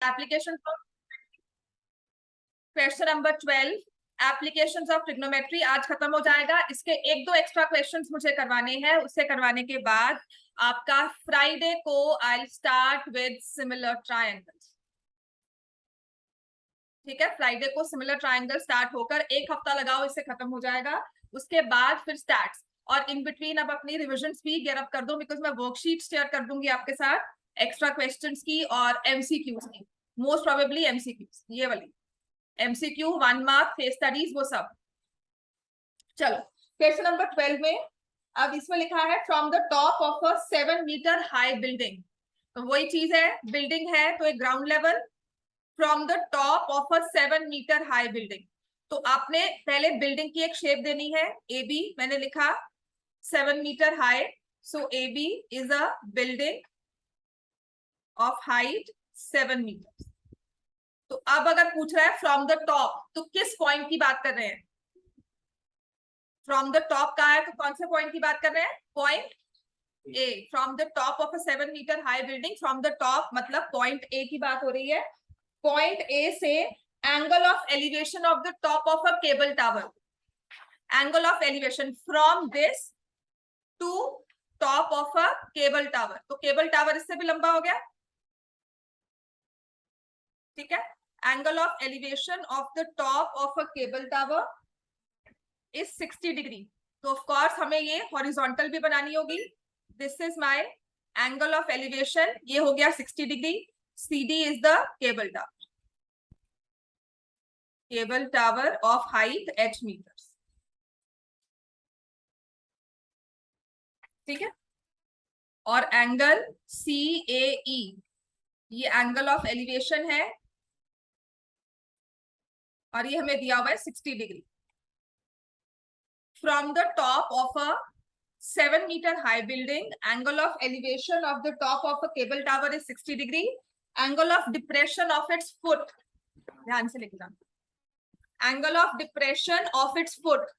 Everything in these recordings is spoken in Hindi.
Application question number 12 applications of trigonometry आज खत्म हो जाएगा। इसके एक दो एक्स्ट्रा क्वेश्चंस मुझे करवाने हैं, उससे करवाने के बाद आपका फ्राइडे को I will start with similar triangles. ठीक है, फ्राइडे को सिमिलर ट्रायंगल स्टार्ट होकर एक हफ्ता लगाओ, इससे खत्म हो जाएगा। उसके बाद फिर स्टैट्स, और इन बिटवीन अब अपनी रिविजन भी गेयर अप कर दो, बिकॉज मैं वर्कशीट शेयर कर दूंगी आपके साथ एक्स्ट्रा क्वेश्चंस की और एमसीक्यूज की, मोस्ट प्रोबेबली एमसीक्यूज, ये वाली एमसीक्यू 1 मार्क केस स्टडीज वो सब। चलो क्वेश्चन नंबर 12 में अब इसमें लिखा है from the top of a 7 metre high building. तो वही चीज है, बिल्डिंग है तो एक ground level, from the top of a 7 metre high building. तो आपने पहले बिल्डिंग की एक शेप देनी है, ए बी मैंने लिखा 7 metre high, so A B is a building of height 7 metre. तो अब अगर पूछ रहा है फ्रॉम द टॉप, तो किस पॉइंट की बात कर रहे हैं? फ्रॉम द टॉप कहा है तो कौन से पॉइंट की बात कर रहे हैं? Point A. From the top of a 7 metre high building, from the top मतलब पॉइंट ए की बात हो रही है। पॉइंट ए से angle of elevation of the top of a cable tower, angle of elevation from this to top of a cable tower. तो केबल टावर इससे भी लंबा हो गया, ठीक है। Angle of elevation of the top of a cable tower is 60 degree. तो ऑफ कोर्स हमें ये हॉरिजॉन्टल भी बनानी होगी। This is my angle of elevation, ये हो गया 60 degree. CD is the cable tower, cable tower of height h metres, ठीक है। और एंगल CAE, ये एंगल ऑफ एलिवेशन है और ये हमें दिया हुआ है 60 degree. From the top of a 7 meter high building, angle of elevation of the top of a cable tower is 60 degree. Angle of depression of its foot, ध्यान से लिखना, angle of depression of its foot,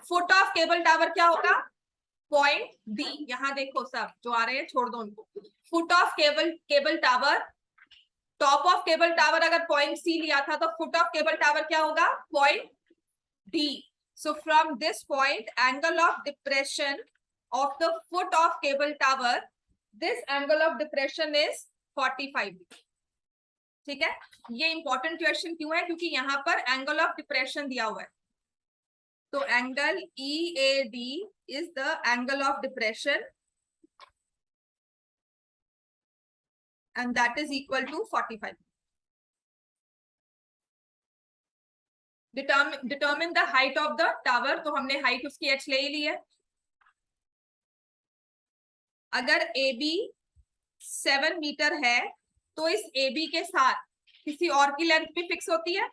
foot of cable tower क्या होगा? Point D। यहाँ देखो सब जो आ रहे हैं छोड़ दो उनको। foot of cable tower, top of cable tower अगर पॉइंट C लिया था तो foot of cable tower क्या होगा? Point D। So from this point, angle of depression of the foot of cable tower, this angle of depression is 45 degree, ठीक है। ये इंपॉर्टेंट क्वेश्चन क्यों है? क्योंकि यहाँ पर एंगल ऑफ डिप्रेशन दिया हुआ है। तो angle EAD is the angle of depression and that is equal to 45. Determine the height of the tower, तो हमने हाइट उसकी h ले ही ली है। अगर AB 7 मीटर है तो इस AB के साथ किसी और की लेंथ भी फिक्स होती है,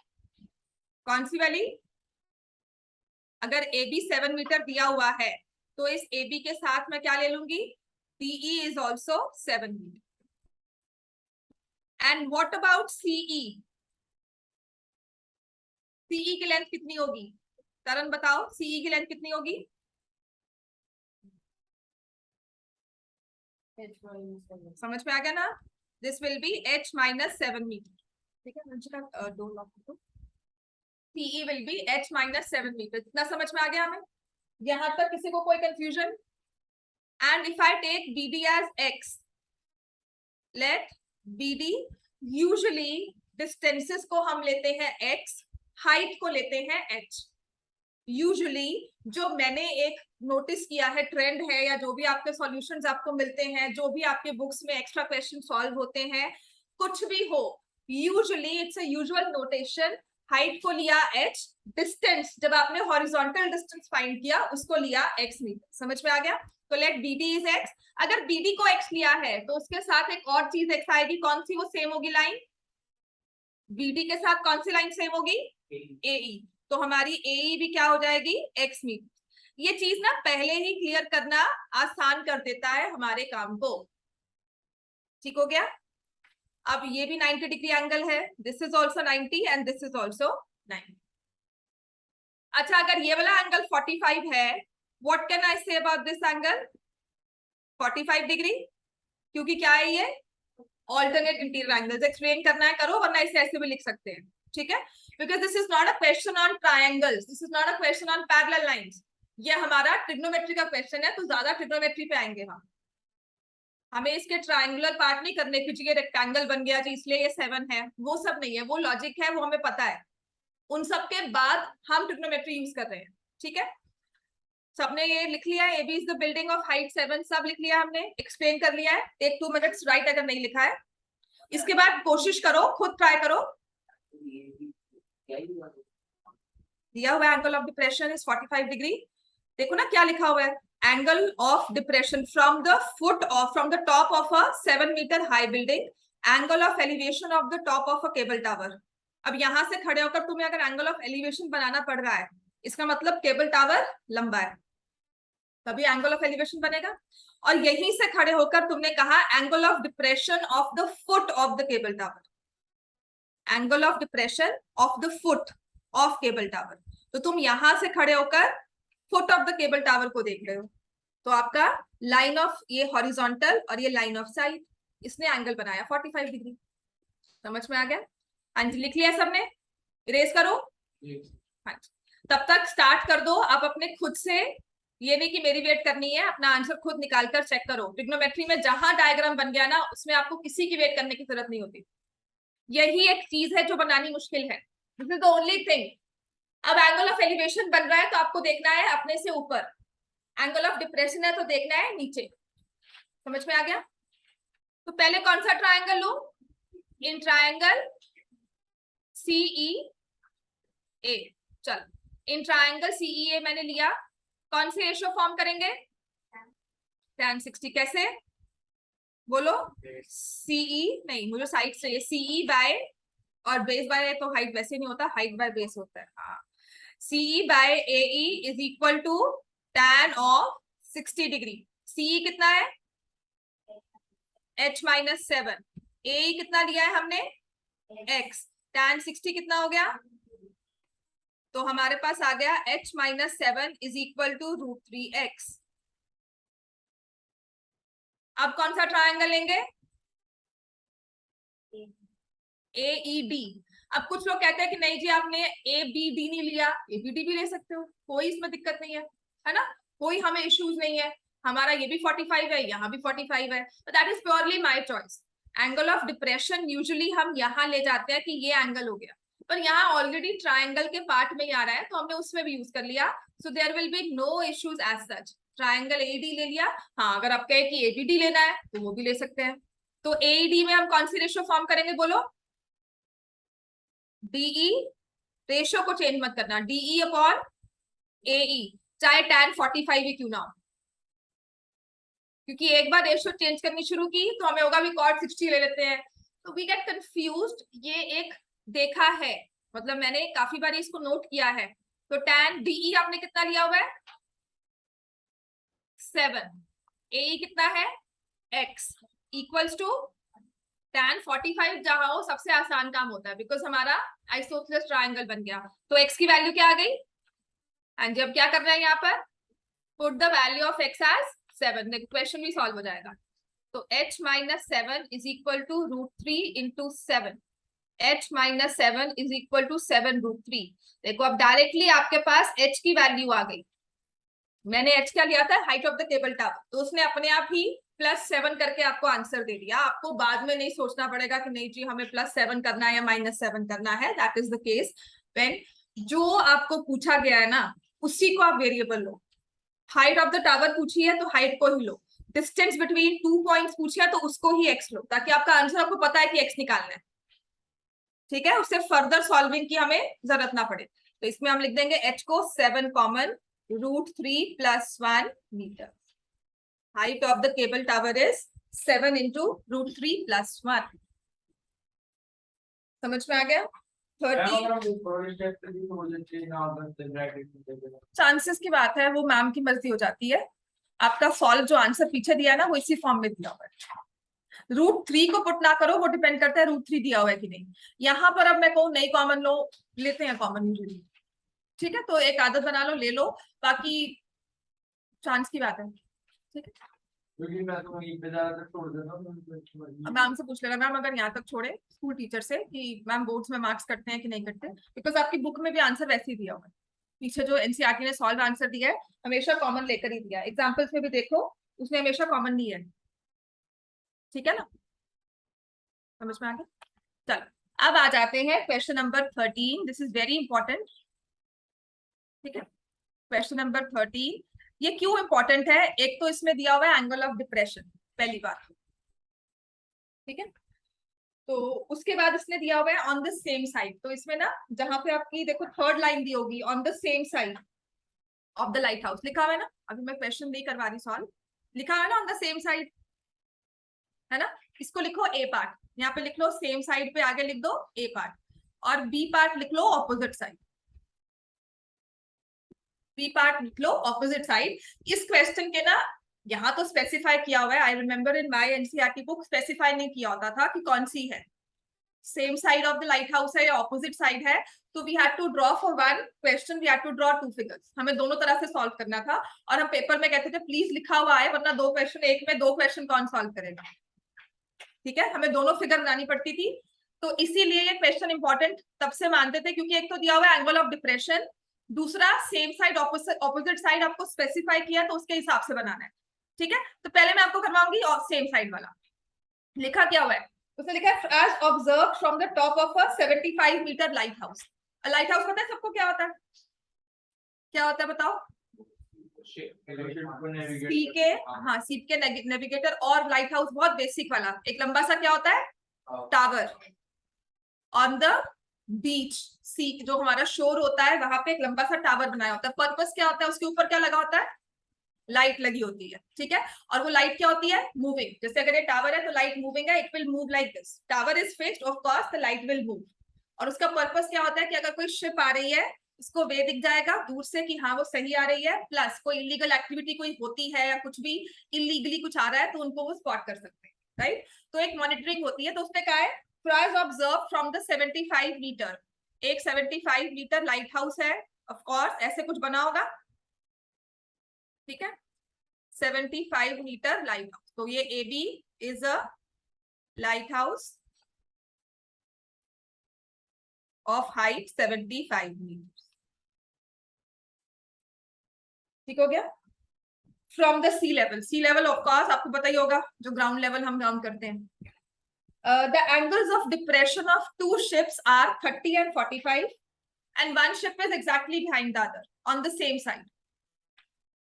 कौन सी वाली? अगर AB 7 मीटर दिया हुआ है तो इस AB के साथ मैं क्या ले लूंगी? DE is also 7 metre. And what about CE? CE की लेंथ कितनी होगी? तरन बताओ, CE की लेंथ कितनी होगी? समझ में आ गया ना? This will be h minus 7 metre, ठीक है। दो लॉक, CE will be h minus 7 metre. इतना समझ में आ गया हमें? यहां तक किसी को कोई confusion? And if I take BD as x, let BD, usually distances को हम लेते हैं x, हाइट को लेते हैं h। यूजुअली जो मैंने एक नोटिस किया है, ट्रेंड है, या जो भी आपके सॉल्यूशंस आपको मिलते हैं, जो भी आपके बुक्स में एक्स्ट्रा क्वेश्चन सॉल्व होते हैं, कुछ भी हो, usually it's a usual notation, height को लिया h, डिस्टेंस जब आपने हॉरिजॉन्टल डिस्टेंस फाइंड किया उसको लिया x मीटर। समझ में आ गया? तो लेट BD इज x। अगर BD को x लिया है तो उसके साथ एक और चीज x आएगी, कौन सी? वो सेम होगी लाइन। BD के साथ कौन सी लाइन सेम होगी? AE। तो हमारी AE भी क्या हो जाएगी? x metre. ये चीज ना पहले ही क्लियर करना आसान कर देता है हमारे काम को, ठीक हो गया। अब ये भी 90 डिग्री एंगल है, this is also 90 and this is also 90। अच्छा, अगर ये वाला एंगल 45 है, what can I say about this angle? 45 degree, क्योंकि क्या है ये? ऑल्टरनेट इंटीरियर एंगल्स एक्सप्लेन करना है करो, वरना इसे ऐसे भी लिख सकते हैं, ठीक है, because this is not a question on triangles, this is not a question on parallel lines, ये हमारा ट्रिग्नोमेट्री का क्वेश्चन है, तो ज्यादा ट्रिग्नोमेट्री पे आएंगे हम, हमें इसके ट्रायंगुलर पार्ट नहीं करने की, ये रेक्टेंगल बन गया जी इसलिए ये 7 है, वो सब नहीं है, वो लॉजिक है, वो हमें पता है, उन सब के बाद हम ट्रिग्नोमेट्री यूज कर रहे हैं, ठीक है। सबने ये लिख लिया है, AB is the building of height 7, सब लिख लिया हमने, एक्सप्लेन कर लिया है, टेक 2 मिनट्स राइट अगर नहीं लिखा है। इसके बाद कोशिश करो, खुद ट्राई करो, दिया हुआ angle of depression is 45 degree, देखो ना क्या लिखा हुआ है, angle of depression from the foot of from the top of a 7 metre high building, angle of elevation of the top of a cable tower. अब यहां से खड़े होकर तुम्हें अगर एंगल ऑफ एलिवेशन बनाना पड़ रहा है, इसका मतलब केबल टावर लंबा है, तभी एंगल ऑफ एलिवेशन बनेगा, और यहीं से खड़े होकर तुमने कहा angle of depression of the foot of the cable tower, angle of depression of the foot of cable tower, तो तुम यहां से खड़े होकर foot of the cable tower को देख रहे हो, तो आपका लाइन ऑफ ये हॉरिजॉन्टल और ये लाइन ऑफ साइड, इसने एंगल बनाया 45 डिग्री, समझ में आ गया? हाँ जी, लिख लिया सबने, इरेज करो, हाँ जी, तब तक स्टार्ट कर दो आप अपने खुद से, ये नहीं कि मेरी वेट करनी है, अपना आंसर खुद निकाल कर चेक करो, ट्रिग्नोमेट्री में जहां डायग्राम बन गया ना उसमें आपको किसी की वेट करने की जरूरत नहीं होती, यही एक चीज है जो बनानी मुश्किल है, this is the only thing. अब एंगल ऑफ एलिवेशन बन रहा है तो आपको देखना है अपने से ऊपर, एंगल ऑफ डिप्रेशन है तो देखना है नीचे, समझ में आ गया? तो पहले कौन सा triangle low, in triangle CEA, चल इन ट्रायंगल CEA मैंने लिया, कौन से रेशियो फॉर्म करेंगे, tan 60, कैसे बोलो, CE नहीं, मुझे साइड चाहिए, CE बाय, और बेस बाय तो हाइट वैसे नहीं होता, हाइट बाय बेस होता है, हाँ, CE by AE is equal to tan of 60 degree, CE कितना है H-7, AE कितना लिया है हमने X, tan 60 कितना हो गया, तो हमारे पास आ गया H-7 is equal to √3x। अब कौन सा ट्रायंगल लेंगे, AED। अब कुछ लोग कहते हैं कि नहीं जी आपने ABD नहीं लिया, ABD भी ले सकते हो, कोई इसमें दिक्कत नहीं है ना, कोई हमें इश्यूज नहीं है, हमारा ये भी 45 है, यहाँ भी 45 है, तो that is purely my choice. Angle of depression usually हम यहाँ ले जाते हैं कि ये एंगल हो गया, पर यहाँ ऑलरेडी ट्रायंगल के पार्ट में ही आ रहा है तो हमने उसमें भी यूज कर लिया, so there will be no issues as such, triangle AED ले लिया। हाँ, अगर आप कहे कि ABD लेना है तो वो भी ले सकते हैं, तो AED में हम कौन सी रेशियो फॉर्म करेंगे बोलो, DE, रेशियो को चेंज मत करना, DE अपॉन AE, चाहे tan 45 ही क्यों ना हो, क्योंकि एक बार रेशियो चेंज करनी शुरू की तो हमें होगा भी cot 60 ले लेते हैं, तो वी गेट कंफ्यूज्ड, ये एक देखा है, मतलब मैंने काफी बार इसको नोट किया है, तो tan DE आपने कितना लिया हुआ है 7, AE कितना है X इक्वल्स टू tan 45, जहां हो सबसे आसान काम होता है बिकॉज हमारा आइसोसेलेस ट्रायंगल बन गया, तो x की वैल्यू क्या आ गई, एंड जब क्या कर रहे हैं यहाँ पर, put the value of x as 7, देखो क्वेश्चन भी सॉल्व हो जाएगा, तो H-7 is equal to √3 into 7, H-7 is equal to 7√3, देखो अब डायरेक्टली आपके पास h की वैल्यू आ गई, मैंने h क्या लिया था height of the table top, तो उसने अपने आप ही +7 करके आपको आंसर दे दिया, आपको बाद में नहीं सोचना पड़ेगा कि नहीं जी हमें +7 करना है या -7 करना है, that is the case when जो आपको पूछा गया है ना उसी को आप variable low, height of the tower पूछी है तो हाइट को ही लो, डिस्टेंस बिटवीन 2 पॉइंट्स पूछी है तो उसको ही x लो, ताकि आपका आंसर आपको पता है कि x निकालना है, ठीक है, उससे फर्दर सॉल्विंग की हमें जरूरत ना पड़े, तो इसमें हम लिख देंगे h को 7 common, √3 + 1 metre, height of the cable tower is 7 into √3 + 1, समझ में आ गया? 30 चांसेस की बात है, वो मैम की मर्जी हो जाती है, आपका सॉल्व जो आंसर पीछे दिया है ना वो इसी फॉर्म में दिया हुआ है, √3 को पुट ना करो, वो डिपेंड करता है √3 दिया हुआ है कि नहीं, यहाँ पर अब मैं कहूँ नहीं कॉमन लो, लेते हैं कॉमन यूजुअली, ठीक है, तो एक आदत बना लो, ले लो, बाकी चांस की बात है, ठीक है। क्योंकि मैं तो वहीं पे ज्यादातर छोड़ देता हूँ। मैम से पूछ लेना मैम अगर यहाँ तक छोड़े स्कूल टीचर से कि मैम बोर्ड्स में मार्क्स कटते हैं कि नहीं कटते, बिकॉज आपकी बुक में भी आंसर वैसे ही दिया हुआ है, पीछे जो एनसीईआरटी ने सॉल्व आंसर दिया है हमेशा कॉमन लेकर ही दिया है, एग्जाम्पल्स में भी देखो उसने हमेशा कॉमन दिया है, ठीक है ना, समझ में आ गया। चलो अब आ जाते हैं question number 13, this is very important, ठीक है। क्वेश्चन नंबर 13 ये क्यों इंपॉर्टेंट है, एक तो इसमें दिया हुआ है एंगल ऑफ डिप्रेशन पहली बार, ठीक है, तो उसके बाद इसने दिया हुआ है ऑन द सेम साइड, तो इसमें ना जहां पे आपकी देखो थर्ड लाइन दी होगी on the same side of the light house लिखा हुआ है ना, अभी मैं क्वेश्चन नहीं करवा रही सॉल्व, लिखा हुआ है ना ऑन द सेम साइड, है ना, इसको लिखो ए पार्ट, यहाँ पे लिख लो सेम साइड पे आगे लिख दो ए पार्ट, और बी पार्ट लिख लो ऑपोजिट साइड, बी पार्ट लिख लो ऑपोजिट साइड। इस क्वेश्चन के ना यहाँ तो स्पेसिफाई किया हुआ है, I remember in my NCERT book specify नहीं किया होता था कि कौन सी है, same side of the lighthouse है या ऑपोजिट साइड है, तो we had to draw for one question we had to draw two figures, हमें दोनों तरह से सॉल्व करना था, और हम पेपर में कहते थे प्लीज लिखा हुआ है वरना दो क्वेश्चन एक में दो क्वेश्चन कौन सॉल्व करेगा, ठीक है, हमें दोनों फिगर बनानी पड़ती थी, तो इसीलिए ये क्वेश्चन इंपॉर्टेंट तब से मानते थे क्योंकि एक तो दिया हुआ है एंगल ऑफ डिप्रेशन, दूसरा सेम साइड ऑपोजिट साइड आपको स्पेसिफाई किया तो उसके हिसाब से बनाना है, ठीक है। तो पहले मैं आपको करवाऊंगी और सेम साइड वाला, लिखा क्या हुआ है, उसने लिखा है as observe from the top of a 75 metre lighthouse, lighthouse पता है सबको क्या होता है, क्या होता है बताओ, सी के, हाँ सी के नेविगेटर, और लाइट हाउस बहुत बेसिक वाला एक लंबा सा क्या होता है टावर, ऑन द बीच, सी जो हमारा शोर होता है वहां पे एक लंबा सा टावर बनाया होता है, पर्पस क्या होता है उसके ऊपर क्या लगा होता है, लाइट लगी होती है, ठीक है, और वो लाइट क्या होती है मूविंग, जैसे अगर ये टावर है तो लाइट मूविंग है, it will move like this, tower is fixed of course the light will move, और उसका पर्पस क्या होता है कि अगर कोई शिप आ रही है उसको वे दिख जाएगा दूर से कि हाँ वो सही आ रही है, प्लस कोई इलीगल एक्टिविटी कोई होती है या कुछ भी इलीगली कुछ आ रहा है तो उनको वो स्पॉट कर सकते हैं, राइट, तो एक मॉनिटरिंग होती है, तो उसने कहा है फ्राइज ऑब्जर्व फ्रॉम द 75 मीटर, एक 75 मीटर लाइट हाउस है, ऑफ कोर्स ऐसे कुछ बना होगा, ठीक है, 75 मीटर लाइट हाउस, तो ये A B is a lighthouse of height 75 metre, ठीक हो गया। From the sea level of course आपको पता ही होगा जो ग्राउंड लेवल हम काम करते हैं, the angles of depression of two ships are 30 and 45 and one ship is exactly behind the other on the same side,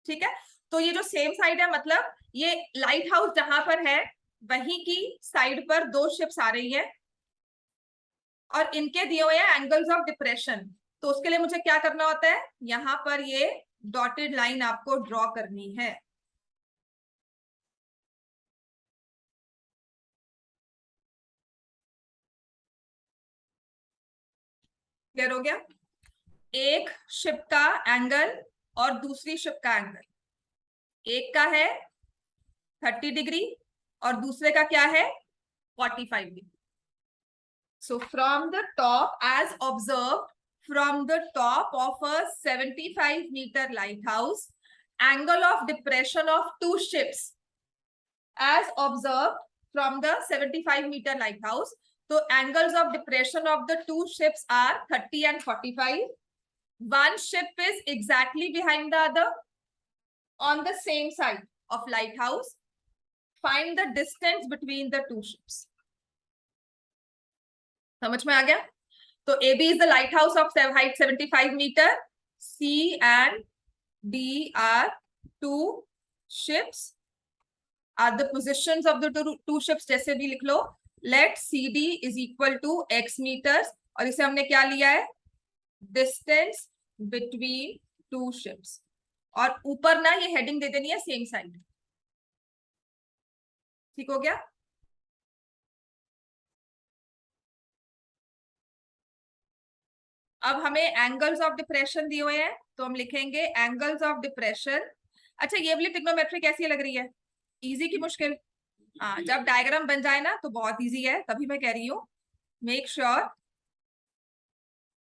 ठीक है, तो ये जो सेम साइड है मतलब ये लाइट हाउस जहां पर है वहीं की साइड पर दो शिप्स आ रही है और इनके दिए हुए हैं एंगल्स ऑफ डिप्रेशन, तो उसके लिए मुझे क्या करना होता है यहाँ पर ये डॉटेड लाइन आपको ड्रॉ करनी है, क्लियर हो गया, एक शिप का एंगल और दूसरी शिप का एंगल, एक का है 30 डिग्री और दूसरे का क्या है 45 degree, so from the top as observed from the top of a 75 meter lighthouse, angle of depression of two ships as observed from the 75 meter lighthouse, so angles of depression of the two ships are 30 and 45, one ship is exactly behind the other on the same side of lighthouse, find the distance between the two ships, समझ में आ गया, तो AB is the lighthouse of height 75 meter, C and D are two ships, are the positions of the two ships, जैसे भी लिख लो, let CD is equal to x meters, और इसे हमने क्या लिया है distance between two ships, और ऊपर ना ये हेडिंग दे देनी है सेम साइड, ठीक हो गया। अब हमें एंगल्स ऑफ डिप्रेशन दिए हुए हैं तो हम लिखेंगे एंगल्स ऑफ डिप्रेशन, अच्छा ये वाली ट्रिग्नोमेट्री कैसी लग रही है, इजी की मुश्किल, हाँ जब डायग्राम बन जाए ना तो बहुत इजी है, तभी मैं कह रही हूँ make sure,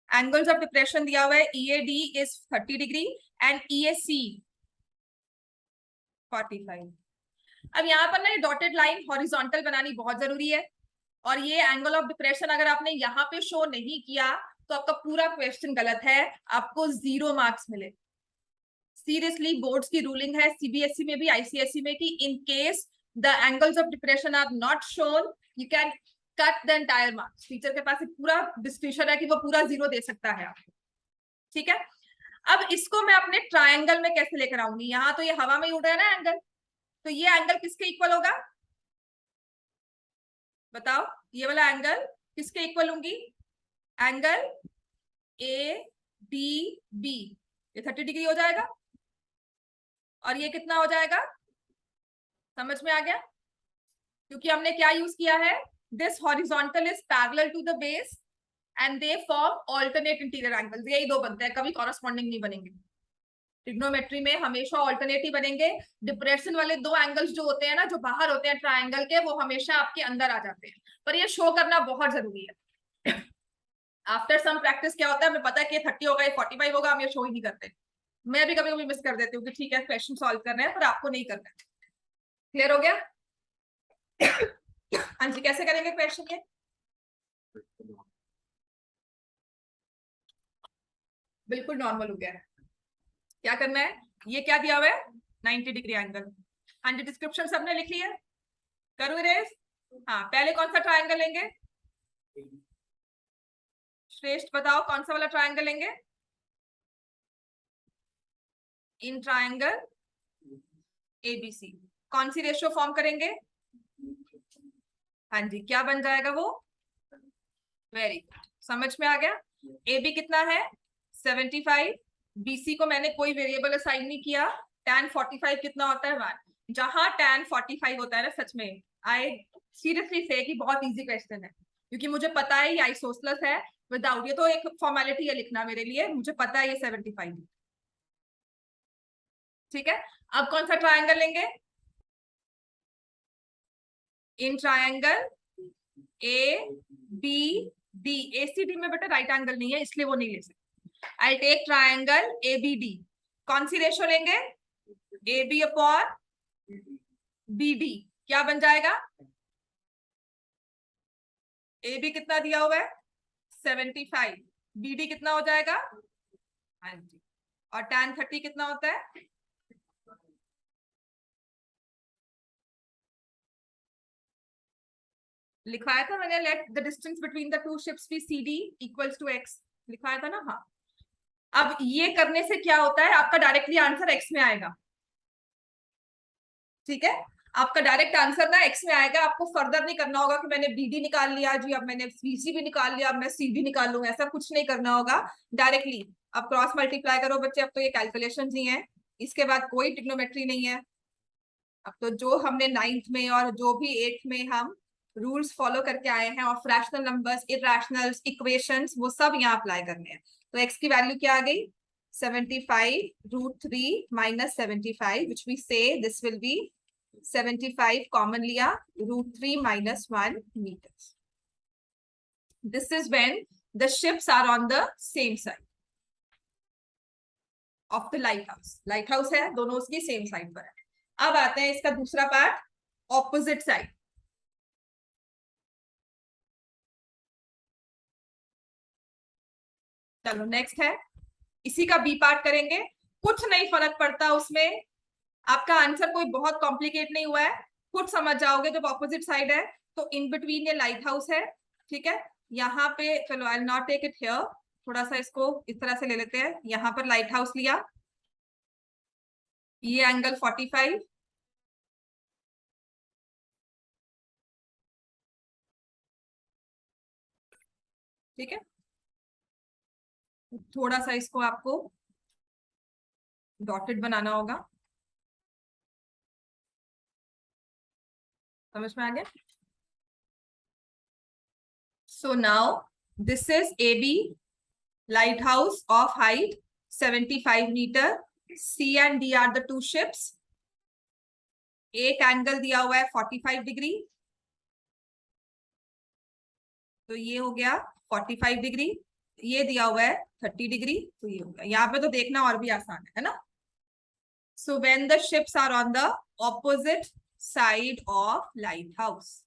angles of depression दिया हुआ है EAD is 30 degree and EAC 45, अब यहाँ पर ना ये डॉटेड लाइन हॉरिजॉन्टल बनानी बहुत जरूरी है, और ये एंगल ऑफ डिप्रेशन अगर आपने यहाँ पे शो नहीं किया तो आपका पूरा क्वेश्चन गलत है, आपको 0 मार्क्स मिले। सीरियसली बोर्ड्स की रूलिंग है, सीबीएसई में भी आईसीएसई में, कि in case the angles of depression are not shown you can cut the entire marks. Teacher के पास एक पूरा डिस्क्रिप्शन है कि वो पूरा 0 दे सकता है आपको, ठीक है। अब इसको मैं अपने ट्रायंगल में कैसे लेकर आऊंगी, यहाँ तो ये हवा में ही उड़ रहा है ना एंगल, तो ये एंगल किसके इक्वल होगा बताओ, ये वाला एंगल किसके इक्वल होंगी, एंगल ए डी बी, ये 30 डिग्री हो जाएगा, और ये कितना हो जाएगा, समझ में आ गया, क्योंकि हमने क्या यूज किया है, this horizontal is parallel to the base and they form alternate interior angles, यही दो बनते हैं, कभी कॉरेस्पॉन्डिंग नहीं बनेंगे। ट्रिग्नोमेट्री में हमेशा ऑल्टरनेटिव बनेंगे, डिप्रेशन वाले दो एंगल्स जो होते हैं ना, जो बाहर होते हैं ट्रायंगल के, वो हमेशा आपके अंदर आ जाते हैं, पर ये शो करना बहुत जरूरी है। आफ्टर सम प्रैक्टिस क्या होता है, हमें पता है कि 30 होगा, 45 होगा, हम ये शो ही नहीं करते। मैं भी कभी कभी मिस कर देती हूँ कि ठीक है क्वेश्चन सॉल्व कर रहे हैं, पर आपको नहीं करना है। क्लियर हो गया? हाँ जी, कैसे करेंगे क्वेश्चन ये, बिल्कुल नॉर्मल हो गया है। क्या करना है, ये क्या दिया हुआ है, 90 डिग्री एंगल। हाँ जी, डिस्क्रिप्शन सबने लिख लिया, करूँ इरेज? हाँ, पहले कौन सा ट्रायंगल लेंगे, श्रेष्ठ बताओ कौन सा वाला ट्रायंगल लेंगे, इन ट्रायंगल एबीसी कौन सी रेशियो फॉर्म करेंगे, हाँ जी, क्या बन जाएगा वो, वेरी गुड, समझ में आ गया। ए बी कितना है 75, बीसी को मैंने कोई वेरिएबल असाइन नहीं किया, tan 45 कितना होता है 1, जहां tan 45 होता है ना, सच में आई सीरियसली से कि बहुत इजी क्वेश्चन है, क्योंकि मुझे पता है ये आइसोसेलेस है विदाउट, ये तो एक फॉर्मेलिटी है लिखना मेरे लिए, मुझे पता है ये 75, ठीक है। अब कौन सा ट्रायंगल लेंगे, in triangle A B D, A C D में बेटा राइट एंगल नहीं है इसलिए वो नहीं ले सकते। I take triangle A B D, कौन सी रेशो लेंगे, A B upon B D, क्या बन जाएगा, ए बी कितना दिया हुआ है 75, बी डी कितना हो जाएगा, हाँ जी, और tan 30 कितना होता है, लिखवाया था मैंने, let the distance between the two ships be C D equals to X, लिखवाया था ना। हाँ, अब ये करने से क्या होता है, आपका डायरेक्टली आंसर एक्स में आएगा, ठीक है, आपका डायरेक्ट आंसर ना एक्स में आएगा, आपको फर्दर नहीं करना होगा कि मैंने बी डी निकाल लिया जी, अब मैंने बीसी भी निकाल लिया, अब मैं सी डी निकाल लूंगा, ऐसा कुछ नहीं करना होगा, डायरेक्टली अब क्रॉस मल्टीप्लाई करो बच्चे, अब तो ये कैलकुलेशन ही है, इसके बाद कोई ट्रिग्नोमेट्री नहीं है। अब तो जो हमने 9th में और जो भी 8th में हम रूल्स फॉलो करके आए हैं, और फ्रैक्शनल नंबर्स, इरैशनल्स, इक्वेशंस, वो सब यहाँ अप्लाई करने हैं। तो x की वैल्यू क्या आ गई 75√3 minus 75, which we say this will be 75 common लिया, √3 minus 1 meters. This is when the ships are on the same side of the lighthouse. Lighthouse है, दोनों उसकी सेम साइड पर है। अब आते हैं इसका दूसरा पार्ट, ऑपोजिट साइड। चलो नेक्स्ट है, इसी का बी पार्ट करेंगे, कुछ नहीं फर्क पड़ता उसमें, आपका आंसर कोई बहुत कॉम्प्लिकेट नहीं हुआ है, खुद समझ जाओगे जब ऑपोजिट साइड है। तो इन बिटवीन ये लाइट हाउस है, ठीक है, यहाँ पे चलो आई नॉट टेक इट हियर, थोड़ा सा इसको इस तरह से ले लेते हैं, यहाँ पर लाइट हाउस लिया, ये एंगल 45, ठीक है, थोड़ा सा इसको आपको डॉटेड बनाना होगा, समझ में आ गया। So now this is A B lighthouse of height 75 metre, C and D are the two ships, एक एंगल दिया हुआ है 45 डिग्री, तो ये हो गया 45 डिग्री, ये दिया हुआ है 30 डिग्री, तो ये हो गया, यहाँ पे तो देखना और भी आसान है ना। So when the ships are on the opposite side of lighthouse.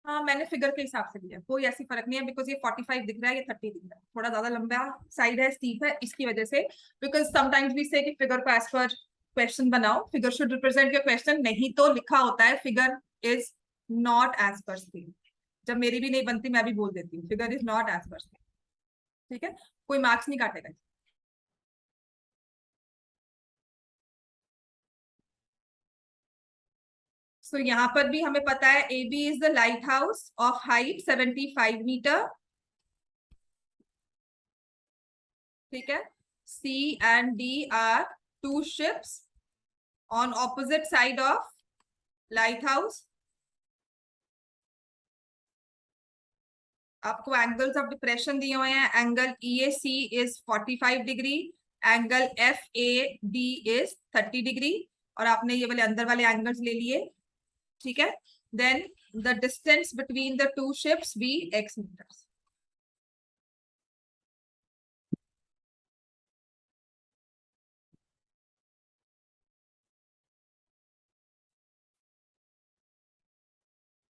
हाँ, मैंने फिगर के हिसाब से लिया, कोई ऐसी फर्क नहीं है, बिकॉज ये 45 दिख रहा है, ये 30 दिख रहा है, थोड़ा ज्यादा लंबा साइड है, स्टीप है, इसकी वजह से। बिकॉज समटाइम्स वी से कि फिगर को एज पर क्वेश्चन बनाओ, figure should represent your question, नहीं तो लिखा होता है figure is not as per screen. जब मेरी भी नहीं बनती मैं भी बोल देती हूँ figure is not as per screen, ठीक है, कोई मार्क्स नहीं काटेगा। सो यहाँ पर भी हमें पता है A B is the lighthouse of height 75 metre, ठीक है। C and D are two ships on opposite side of lighthouse. आपको एंगल्स ऑफ डिप्रेशन दिए हुए हैं, angle E A C is 45 degree, angle F A D is 30 degree, और आपने ये वाले अंदर वाले एंगल्स ले लिए, ठीक है। Then the distance between the two ships be x metres.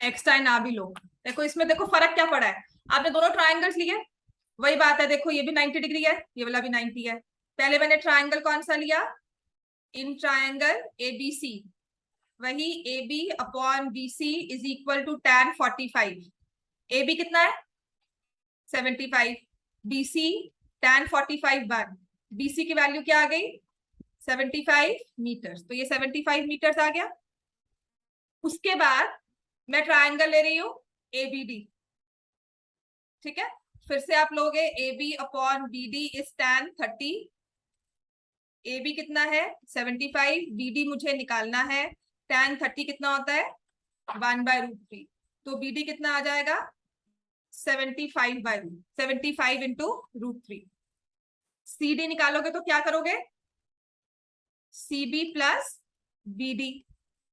X time ना भी लो, देखो इसमें देखो फर्क क्या पड़ा है, आपने दोनों ट्राइंगल्स लिए, वही बात है, देखो ये भी 90 डिग्री है, ये वाला भी 90 है। पहले मैंने ट्राइंगल कौन सा लिया, इन ट्राइंगल एबीसी, वही A B upon B C is equal to tan 45। A B कितना है 75, बी सी tan 45 बार बी सी की वैल्यू क्या आ गई 75 मीटर्स, तो ये 75 मीटर्स आ गया। उसके बाद मैं ट्राइंगल ले रही हूँ ए बी डी, ठीक है, फिर से आप लोगे A B upon B D is tan 30, A B कितना है 75, बी डी मुझे निकालना है, tan 30 कितना होता है 1/√3, तो बी डी कितना आ जाएगा 75 इंटू √3। सी डी निकालोगे तो क्या करोगे, C B plus B D,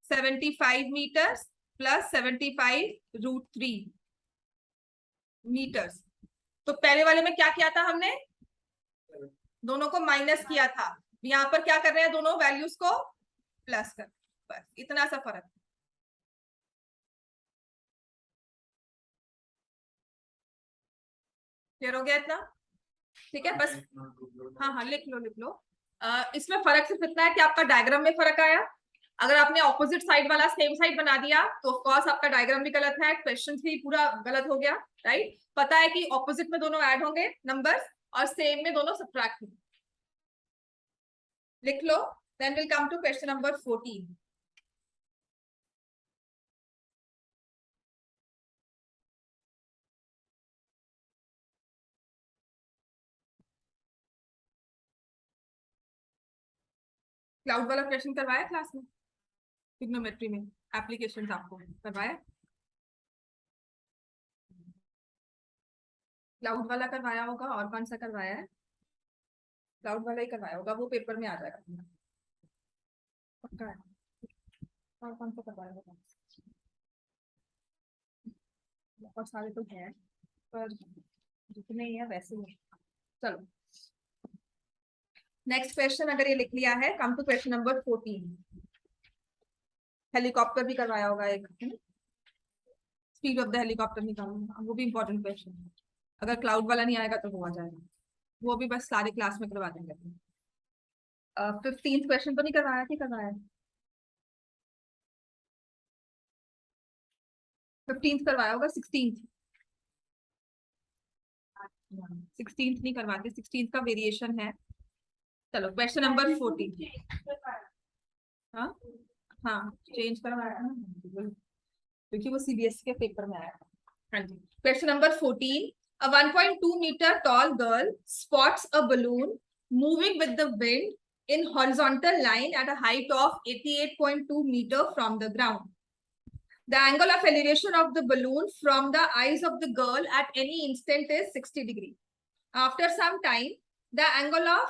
75 metres plus 75 √3 metres. तो पहले वाले में क्या किया था हमने, दोनों को माइनस किया था, यहाँ पर क्या कर रहे हैं, दोनों वैल्यूज को प्लस कर, बस इतना सा फर्क। क्लियर हो गया इतना, ठीक है, बस हाँ हाँ लिख लो लिख लो। इसमें फर्क सिर्फ इतना है कि आपका डायग्राम में फर्क आया, अगर आपने ऑपोजिट साइड वाला सेम साइड बना दिया तो ऑफ कोर्स आपका डायग्राम भी गलत है, क्वेश्चन भी पूरा गलत हो गया, राइट। पता है कि ऑपोजिट में दोनों ऐड होंगे नंबर्स और सेम में दोनों सब्ट्रैक्ट होंगे, लिख लो। Then will come to question number 14। Cloud वाला क्वेश्चन करवाया क्लास में, ट्रिग्नोमेट्री में एप्लीकेशंस आपको करवाया, क्लाउड वाला करवाया होगा, और कौन सा करवाया है, क्लाउड वाला ही करवाया होगा, वो पेपर में आ जाएगा पक्का है, और कौन सा करवाया होगा, और सारे तो हैं पर जितने ही है वैसे ही। चलो नेक्स्ट क्वेश्चन, अगर ये लिख लिया है, come to question number 14। Helicopter भी करवाया होगा एक, स्पीड ऑफ द हेलीकॉप्टर निकालना, वो भी इंपॉर्टेंट क्वेश्चन है, अगर क्लाउड वाला नहीं आएगा तो वो आ जाएगा, वो भी बस सारे क्लास में करवा देंगे। 15th क्वेश्चन तो नहीं करवाया, कि करवाया 15th करवाया होगा, 16th 16th नहीं करवाते, 16th का वेरिएशन है। चलो क्वेश्चन नंबर 14। हाँ हाँ चेंज करवाया ना, क्योंकि वो सीबीएसई के पेपर में आया। हाँ जी, question number 14। A 1.2 meter tall girl spots a balloon moving with the wind in horizontal line at a height of 88.2 meter from the ground. The angle of elevation of the balloon from the eyes of the girl at any instant is 60 degree. After some time, the angle of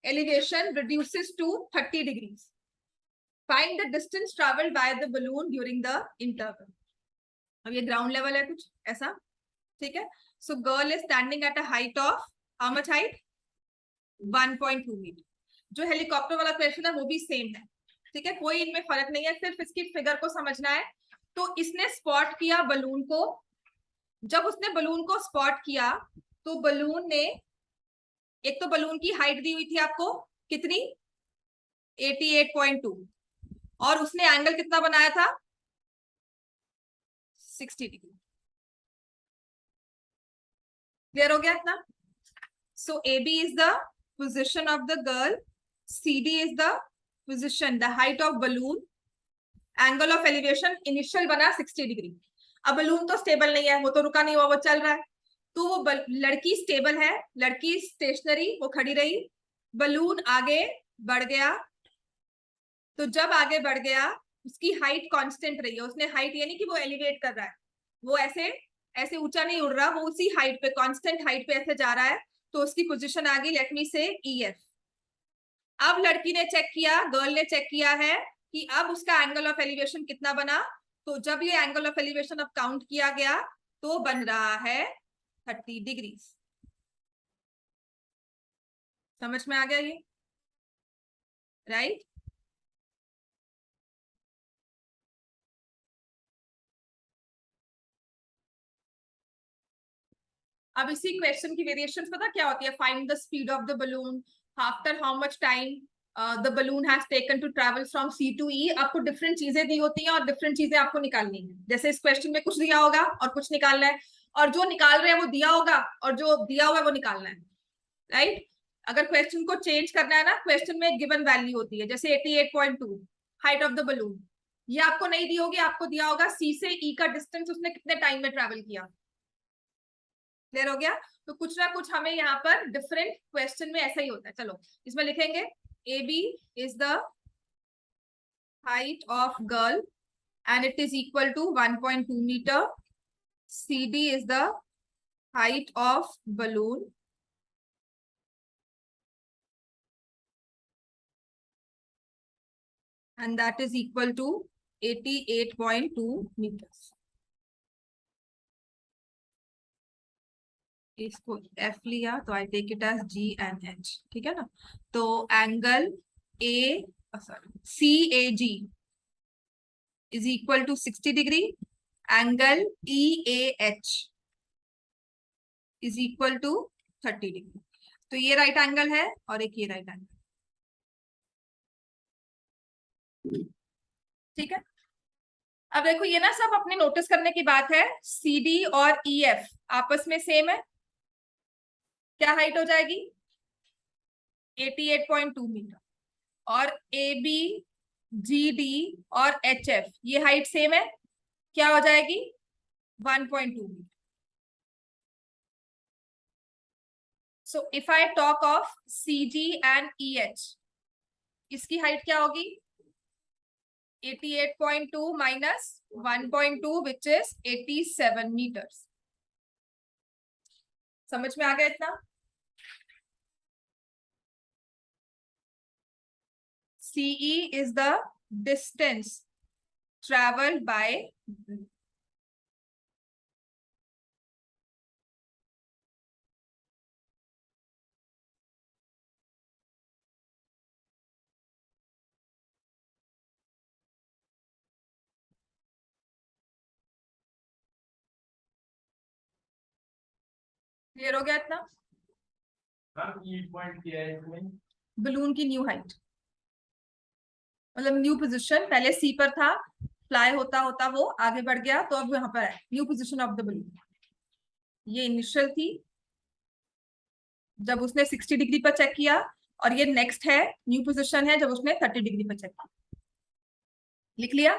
elevation reduces to 30 degrees. Find the distance traveled by the balloon during the interval. अब ये ग्राउंड लेवल है कुछ ऐसा, ठीक है। So girl is standing at a height of how much height 1.2 metre. जो हेलीकॉप्टर वाला क्वेश्चन है वो भी सेम है, ठीक है, कोई इनमें फर्क नहीं है, सिर्फ इसकी फिगर को समझना है। तो इसने स्पॉट किया बलून को, जब उसने बलून को स्पॉट किया तो बलून ने, एक तो बलून की हाइट दी हुई थी आपको कितनी, 88.2, और उसने एंगल कितना बनाया था, 60 डिग्री। क्लियर हो गया इतना? So A B is the position of the girl, C D is the position, the height of balloon, angle of elevation initial बना 60 डिग्री। अब बलून तो स्टेबल नहीं है, वो तो रुका नहीं हुआ, वो चल रहा है, तो वो लड़की स्टेबल है, लड़की स्टेशनरी, वो खड़ी रही, बलून आगे बढ़ गया, तो जब आगे बढ़ गया उसकी हाइट कांस्टेंट रही है, उसने हाइट ये नहीं कि वो एलिवेट कर रहा है, वो ऐसे ऐसे ऊंचा नहीं उड़ रहा, वो उसी हाइट पे, कांस्टेंट हाइट पे ऐसे जा रहा है, तो उसकी पोजीशन आ गई, लेट मी से EF। अब लड़की ने चेक किया, गर्ल ने चेक किया है कि अब उसका एंगल ऑफ एलिवेशन कितना बना, तो जब ये एंगल ऑफ एलिवेशन अब काउंट किया गया तो बन रहा है 30 डिग्री। समझ में आ गया ये, राइट? अब इसी क्वेश्चन की वेरिएशंस पता क्या होती है, find the speed of the balloon after how much time the balloon has taken to travel from C to E। आपको डिफरेंट चीजें दी होती हैं और डिफरेंट चीजें आपको निकालनी है, जैसे इस क्वेश्चन में कुछ दिया होगा और कुछ निकालना है, और जो निकाल रहे हैं वो दिया होगा और जो दिया हुआ है वो निकालना है, राइट? अगर क्वेश्चन को चेंज करना है ना, क्वेश्चन में गिवन वैल्यू होती है, जैसे 88.2 हाइट ऑफ द बलून, ये आपको नहीं दी होगी, आपको दिया होगा C से E का डिस्टेंस उसने कितने टाइम में ट्रैवल किया। क्लियर हो गया? तो कुछ ना कुछ हमें यहाँ पर डिफरेंट क्वेश्चन में ऐसा ही होता है। चलो इसमें लिखेंगे A B is the height of girl and it is equal to 1.2 metre, C D is the height of balloon and that is equal to 88.2 meters। इसको F लिया तो I take it as G and H, ठीक है ना? तो angle CAG is equal to 60 degree, angle EAH is equal to 30 degree. तो ये राइट एंगल है और एक ये राइट एंगल, ठीक है? अब देखो ये ना सब अपने नोटिस करने की बात है, CD और EF आपस में सेम है, क्या हाइट हो जाएगी 88.2 मीटर, और AB GD और HF ये हाइट सेम है, क्या हो जाएगी 1.2 metre. So if I talk of CG and EH, इसकी हाइट क्या होगी 88.2 minus 1.2 which is 87 meters। समझ में आ गया इतना? CE is the distance traveled by clear हो गया इतना? पॉइंट किया है इसमें, बलून की न्यू हाइट, मतलब न्यू पोजीशन, पहले C पर था, फ्लाई होता होता वो आगे बढ़ गया, तो अब यहाँ पर है new position of the balloon. ये इनिशियल थी जब उसने 60 डिग्री पर चेक किया, और ये नेक्स्ट है न्यू पोजीशन है जब उसने 30 डिग्री पर चेक किया। लिख लिया?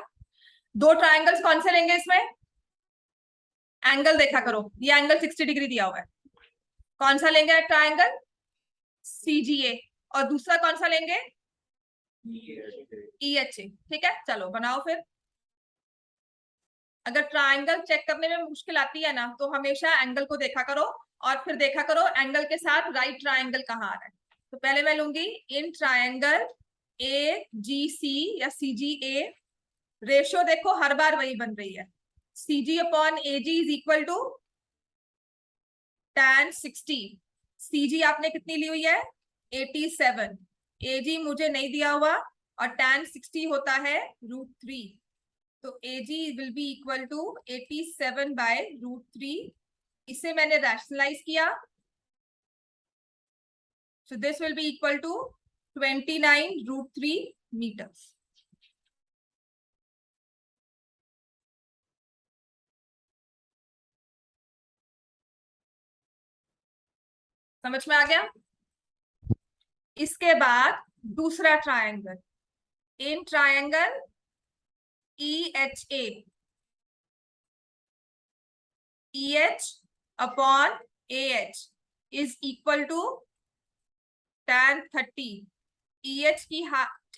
दो ट्रायंगल्स कौन से लेंगे इसमें, एंगल देखा करो, ये एंगल 60 डिग्री दिया हुआ है, कौन सा लेंगे ट्रायंगल CGA, और दूसरा कौन सा लेंगे EHA, ठीक है? चलो बनाओ फिर। अगर ट्रायंगल चेक करने में मुश्किल आती है ना, तो हमेशा एंगल को देखा करो और फिर देखा करो एंगल के साथ राइट ट्रायंगल कहाँ आ रहा है। तो पहले मैं लूंगी इन ट्रायंगल AGC या CGA, रेशियो देखो हर बार वही बन रही है, CG upon AG is equal to tan 60। CG आपने कितनी ली हुई है 87, AG मुझे नहीं दिया हुआ और tan 60 होता है √3, तो AG will be equal to 87/√3। इसे मैंने रैशनलाइज किया, so this will be equal to 29√3 meters. समझ में आ गया? इसके बाद दूसरा triangle, in triangle EHA, EH upon AH is equal to tan 30। EH की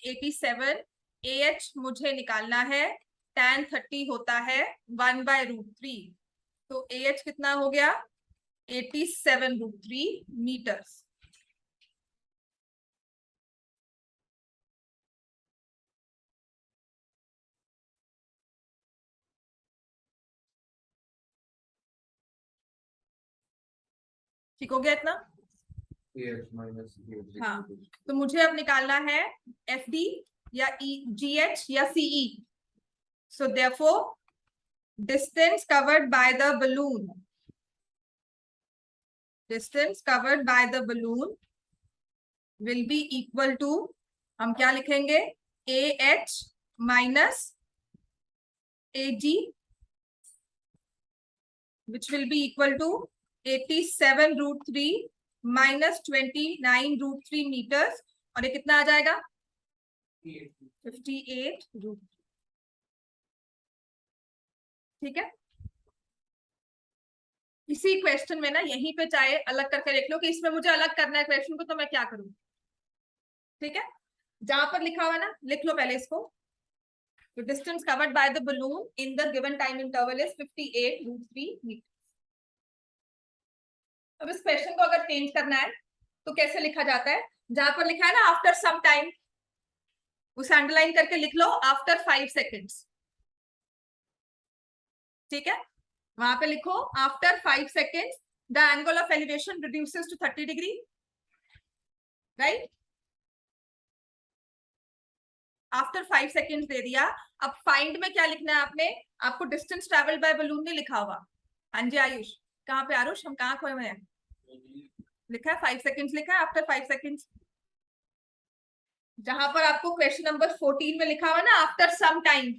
87, AH मुझे निकालना है, tan 30 होता है 1/√3, तो AH कितना हो गया 87√3 मीटर्स। ठीक हो गया इतना? हाँ, तो मुझे अब निकालना है FD या GH या CE। So therefore distance covered by the balloon, distance covered by the balloon will be equal to, हम क्या लिखेंगे, AH minus AG which will be equal to 87√3 minus 29√3 meters, और ये कितना आ जाएगा 58√3। ठीक है, इसी क्वेश्चन में ना यहीं पे चाहे अलग करके देख लो कि इसमें मुझे अलग करना है क्वेश्चन को, तो मैं क्या करूं। ठीक है, जहां पर लिखा हुआ है ना लिख लो पहले इसको। तो distance covered by the balloon in the given time interval is 58√3 metre. अब इस क्वेश्चन को अगर चेंज करना है तो कैसे लिखा जाता है, जहां पर लिखा है ना आफ्टर सम टाइम, उसे अंडरलाइन करके लिख लो आफ्टर 5 सेकेंड्स। ठीक है, वहां पे लिखो after 5 seconds the angle of elevation reduces to 30 degree, right. After 5 seconds दे दिया। अब फाइंड में क्या लिखना है आपने, आपको डिस्टेंस ट्रेवल्ड बाय बलून नहीं लिखा हुआ। हाँ जी आयुष, कहाँ पे आरुष, हम कहाँ खोए हुए हैं, लिखा है 5 सेकेंड्स, लिखा है आफ्टर 5 सेकेंड्स। जहां पर आपको क्वेश्चन नंबर 14 में लिखा हुआ ना आफ्टर सम टाइम,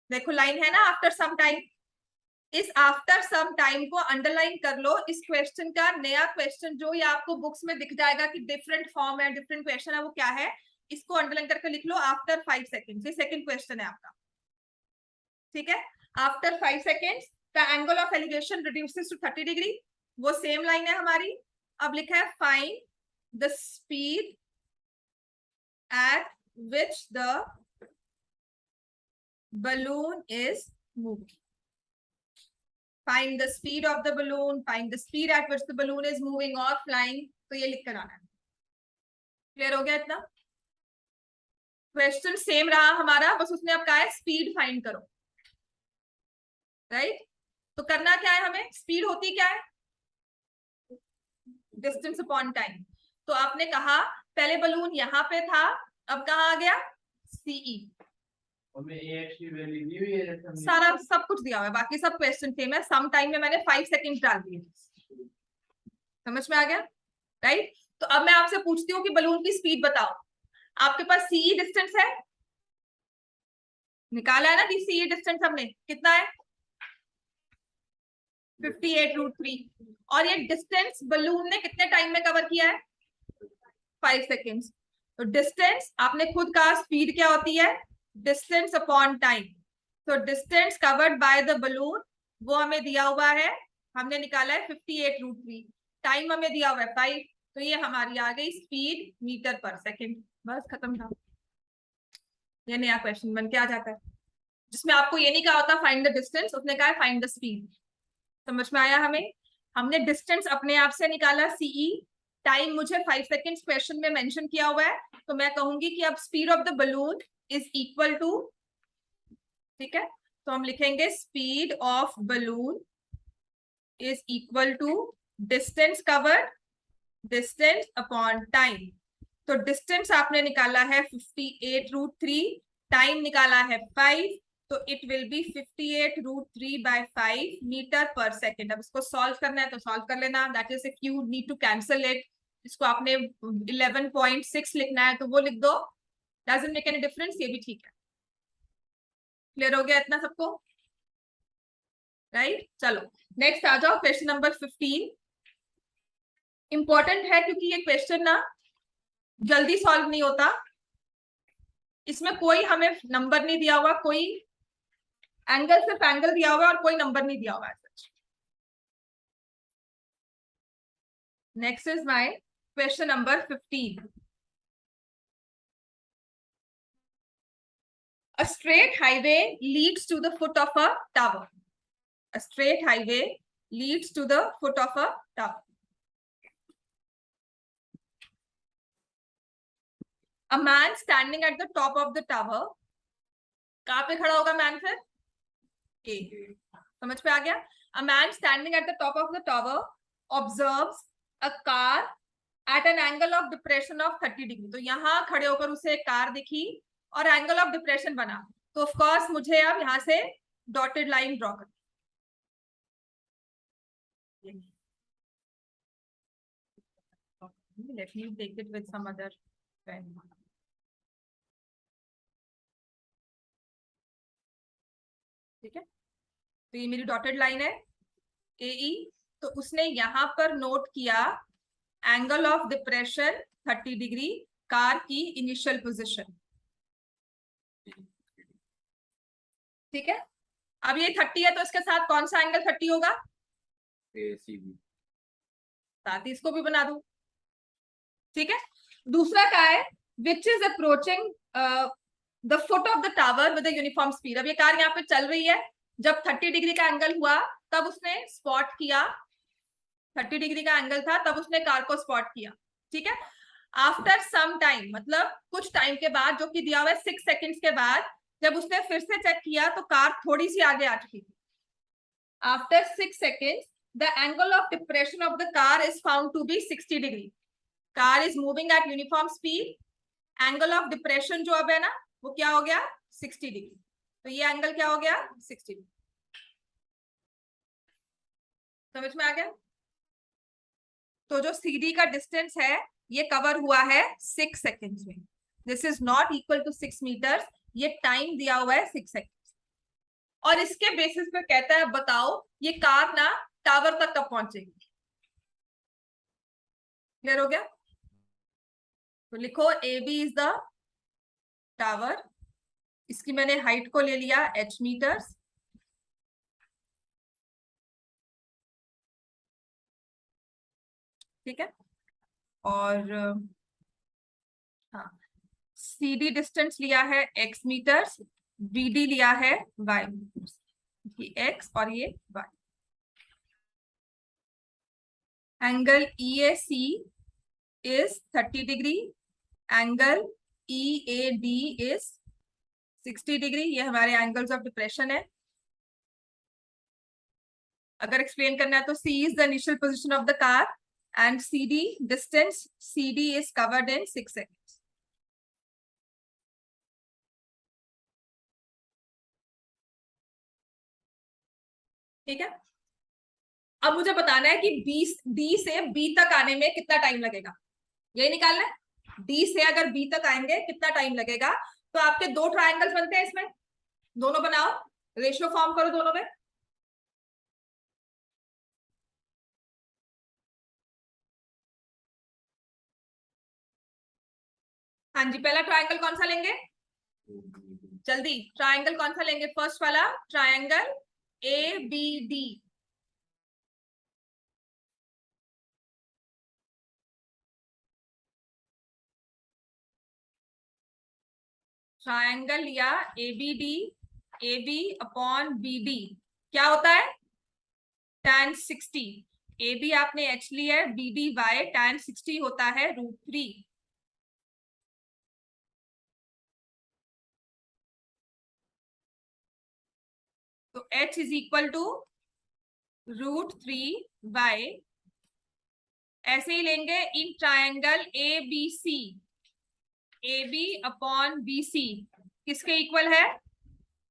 देखो लाइन है ना आफ्टर सम टाइम, इस आफ्टर सम टाइम को अंडरलाइन कर लो। इस क्वेश्चन का नया क्वेश्चन जो ये आपको बुक्स में दिख जाएगा कि डिफरेंट फॉर्म है, डिफरेंट क्वेश्चन है, वो क्या है, इसको अंडरलाइन करके लिख लो आफ्टर 5 सेकेंड्स। ये सेकंड क्वेश्चन है आपका। ठीक है, after 5 seconds the angle of elevation reduces to 30 degree, वो सेम लाइन है हमारी। अब लिखा है find the speed at which the balloon is moving. Find the speed of the balloon, find the speed at which the balloon is moving or flying. तो ये लिख कर आना है। क्लियर हो गया इतना? क्वेश्चन सेम रहा हमारा, बस उसने अब कहा है स्पीड फाइंड करो, राइट। तो करना क्या है हमें, स्पीड होती क्या है, डिस्टेंस अपॉन टाइम। तो आपने कहा पहले बलून यहाँ पे था, अब कहाँ आ गया CE, सारा सब कुछ दिया हुआ है, बाकी सब क्वेश्चन सेम है। सम टाइम में मैंने 5 सेकेंड डाल दिए, समझ में आ गया, राइट। तो अब मैं आपसे पूछती हूँ कि बलून की स्पीड बताओ। आपके पास CE डिस्टेंस है, निकाला है ना CE डिस्टेंस हमने, कितना है 58√3, और ये डिस्टेंस बलून ने कितने टाइम में कवर किया है 5 सेकेंड्स। तो डिस्टेंस आपने खुद कहा, स्पीड क्या होती है डिस्टेंस अपॉन टाइम। तो distance covered by the balloon वो हमें दिया हुआ है, हमने निकाला है 58√3, टाइम हमें दिया हुआ है 5, तो ये हमारी आ गई स्पीड मीटर पर सेकेंड। बस खत्म था, ये नया क्वेश्चन बन के आ जाता है, जिसमें आपको ये नहीं कहा होता फाइंड द डिस्टेंस, उसने कहा है फाइंड द स्पीड। समझ में आया हमें, हमने डिस्टेंस अपने आप से निकाला CE, टाइम मुझे 5 सेकेंड्स क्वेश्चन में मेंशन किया हुआ है, तो मैं कहूंगी कि अब speed of the balloon is equal to, ठीक है, तो हम लिखेंगे speed of balloon is equal to distance covered, distance upon time. तो डिस्टेंस आपने निकाला है 58√3, टाइम निकाला है 5, तो it will be 58√3/5 metre per second. अब इसको सॉल्व करना है तो सॉल्व कर लेना, that is if you need to cancel it, इसको आपने 11.6 लिखना है तो वो लिख दो, डजंट मेक एनी डिफरेंस, ये भी ठीक है। क्लियर हो गया इतना सबको, राइट? चलो नेक्स्ट आ जाओ, क्वेश्चन नंबर 15। इंपॉर्टेंट है क्योंकि ये क्वेश्चन ना जल्दी सॉल्व नहीं होता, इसमें कोई हमें नंबर नहीं दिया हुआ, कोई एंगल सिर्फ एंगल दिया हुआ है और कोई नंबर नहीं दिया हुआ है। Next is my question number 15। A straight highway leads to the foot of a tower. A straight highway leads to the foot of a tower. A man standing at the top of the tower. कहाँ पे खड़ा होगा मैन फिर? A. समझ पे आ गया? A man standing at the top of the tower observes a car at an angle of depression of 30 degree. तो यहाँ खड़े होकर उसे एक कार दिखी और एंगल ऑफ डिप्रेशन बना, तो ऑफ कोर्स मुझे अब यहाँ से डॉटेड लाइन ड्रॉ कर, let me take it with some other pen. ठीक है, तो ये मेरी डॉटेड लाइन है AE, तो उसने यहाँ पर नोट किया angle of depression 30 degree car की इनिशियल पोजीशन। ठीक है, अब ये 30 है तो इसके साथ कौन सा एंगल 30 होगा? ACB। साथ ही इसको भी बना दूं। ठीक है, दूसरा क्या है? Which is approaching the foot of the tower with uniform speed. अब ये कार यहाँ पे चल रही है, जब 30 डिग्री का एंगल हुआ तब उसने स्पॉट किया, 30 डिग्री का एंगल था तब उसने कार को स्पॉट किया। ठीक है, आफ्टर सम टाइम, मतलब कुछ टाइम के बाद, जो कि दिया हुआ है 6 सेकेंड्स के बाद, जब उसने फिर से चेक किया तो कार थोड़ी सी आगे आ चुकी थी। After 6 seconds the angle of depression of the car is found to be 60 degree. Car is moving at uniform speed, angle of depression जो अब है ना वो क्या हो गया? 60 डिग्री। तो ये एंगल क्या हो गया? 60 डिग्री। समझ में आ गया? तो जो CD का डिस्टेंस है ये कवर हुआ है 6 सेकेंड्स में। This is not equal to 6 metres, ये टाइम दिया हुआ है 6 सेकेंड्स, और इसके बेसिस पे कहता है बताओ ये कार ना टावर तक कब पहुंचेगी। क्लियर हो गया? तो लिखो AB इज द टावर, इसकी मैंने हाइट को ले लिया h मीटर्स, ठीक है, और हाँ CD डिस्टेंस लिया है x मीटर्स, BD लिया है y मीटर्स, ये x और ये y। Angle EAC is 30 degree, angle EAD is 60 degree. ये हमारे एंगल्स ऑफ डिप्रेशन है। अगर एक्सप्लेन करना है तो C is the initial position of the car and CD distance CD is covered in 6 seconds. ठीक है, अब मुझे बताना है कि D से B तक आने में कितना टाइम लगेगा, यही निकालना है। D से अगर B तक आएंगे कितना टाइम लगेगा, तो आपके दो ट्रायंगल्स बनते हैं इसमें, दोनों बनाओ, रेशियो फॉर्म करो दोनों में। हाँ जी, पहला ट्रायंगल कौन सा लेंगे? जल्दी, ट्रायंगल कौन सा लेंगे? फर्स्ट वाला ट्रायंगल ABD। ट्रायंगल लिया ABD, AB अपॉन BD क्या होता है? tan 60। AB आपने H लिया है, BD Y, tan 60 होता है √3। तो H is equal to √3 y। ऐसे ही लेंगे in triangle ABC, A B upon B C किसके इक्वल है?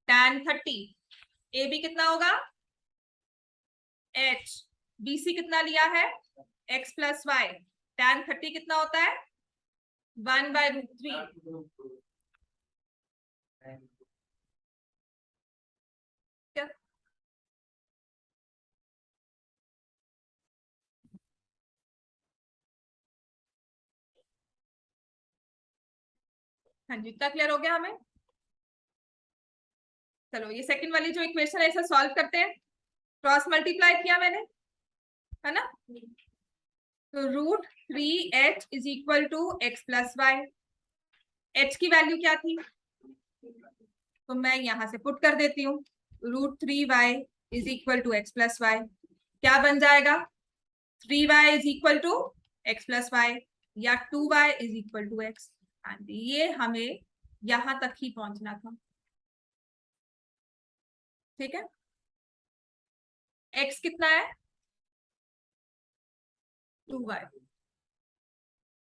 tan 30। ए बी कितना होगा? h। बी सी कितना लिया है? x plus Y. tan 30 कितना होता है? 1/√3। क्या? हाँ जी, इतना क्लियर हो गया हमें? चलो ये सेकंड वाली जो इक्वेशन है इसे सॉल्व करते हैं। क्रॉस मल्टीप्लाई किया मैंने, है ना? तो √3h is equal to x plus y. h की वैल्यू क्या थी? तो मैं यहां से पुट कर देती हूँ। √3y is equal to x plus y. क्या बन जाएगा? 3y is equal to x plus y या 2y is equal to x। ये हमें यहां तक ही पहुंचना था। ठीक है, x कितना है? 2y।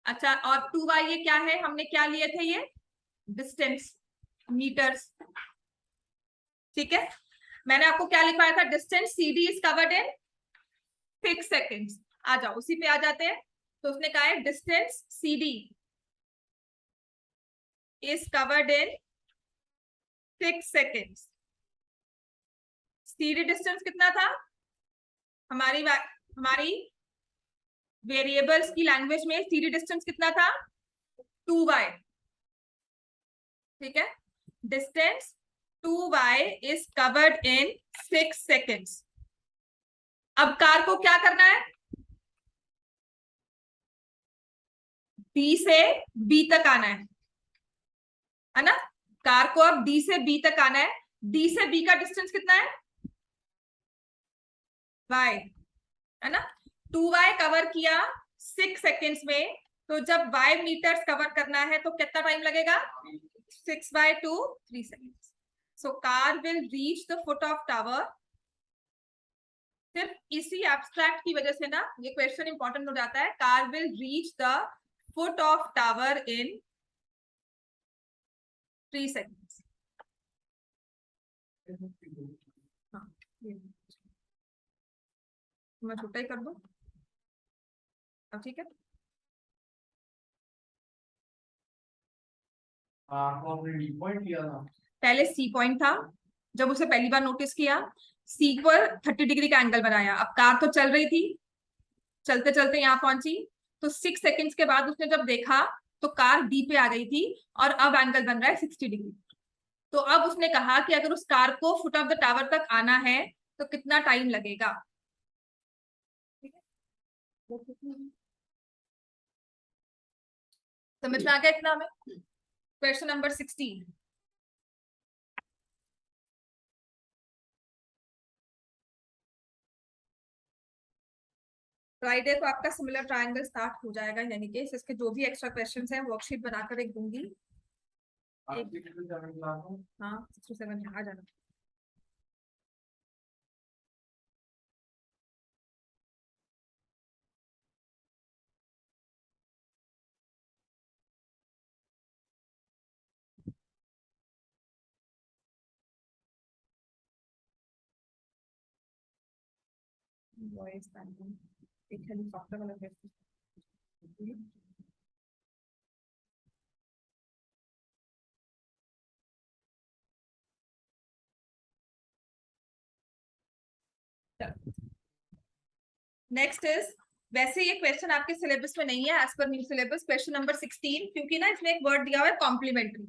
अच्छा, और 2y ये क्या है? हमने क्या लिए थे? ये डिस्टेंस, मीटर्स। ठीक है, मैंने आपको क्या लिखवाया था? Distance CD is covered in 6 seconds. आ जाओ उसी पे आ जाते हैं। तो उसने कहा है distance CD is covered in 6 seconds. CD distance कितना था? हमारी वेरिएबल्स की लैंग्वेज में CD डिस्टेंस कितना था? 2y। ठीक है, distance 2y is covered in 6 seconds. अब कार को क्या करना है? D से B तक आना है ना? कार को अब D से B तक आना है। D से B का डिस्टेंस कितना है? y, है ना? 2y कवर किया 6 सेकेंड्स में। तो जब y मीटर्स कवर करना है तो कितना टाइम लगेगा? 6/2 3 seconds. So car will reach the foot of tower. सिर्फ इसी एब्स्ट्रैक्ट की वजह से ना ये क्वेश्चन इंपॉर्टेंट हो जाता है। Car will reach the foot of tower in 3 seconds. हाँ, मैं छोटा ही कर दूं अब? ठीक है, पहले सी पॉइंट था। जब उसे पहली बार नोटिस किया, सी पर 30 डिग्री का एंगल बनाया। अब कार तो चल रही थी, चलते चलते यहाँ पहुंची। तो 6 सेकेंड्स के बाद उसने जब देखा तो कार डी पे आ गई थी और अब एंगल बन रहा है 60 डिग्री। तो अब उसने कहा कि अगर उस कार को फुट ऑफ द टावर तक आना है तो कितना टाइम लगेगा? समझ में आ गया इतना हमें? Question number 16। फ्राइडे को आपका सिमिलर ट्रायंगल स्टार्ट हो जाएगा, यानी कि इसके जो भी एक्स्ट्रा क्वेश्चंस हैं वर्कशीट बनाकर एक दूंगी। हाँ 6 to 7 आ जाना। वॉइस एक हेलीकॉप्टर वाला क्वेश्चन। नेक्स्ट इज, वैसे ये क्वेश्चन आपके सिलेबस में नहीं है as per new syllabus. Question number 16, क्योंकि ना इसमें एक वर्ड दिया हुआ है कॉम्प्लीमेंट्री,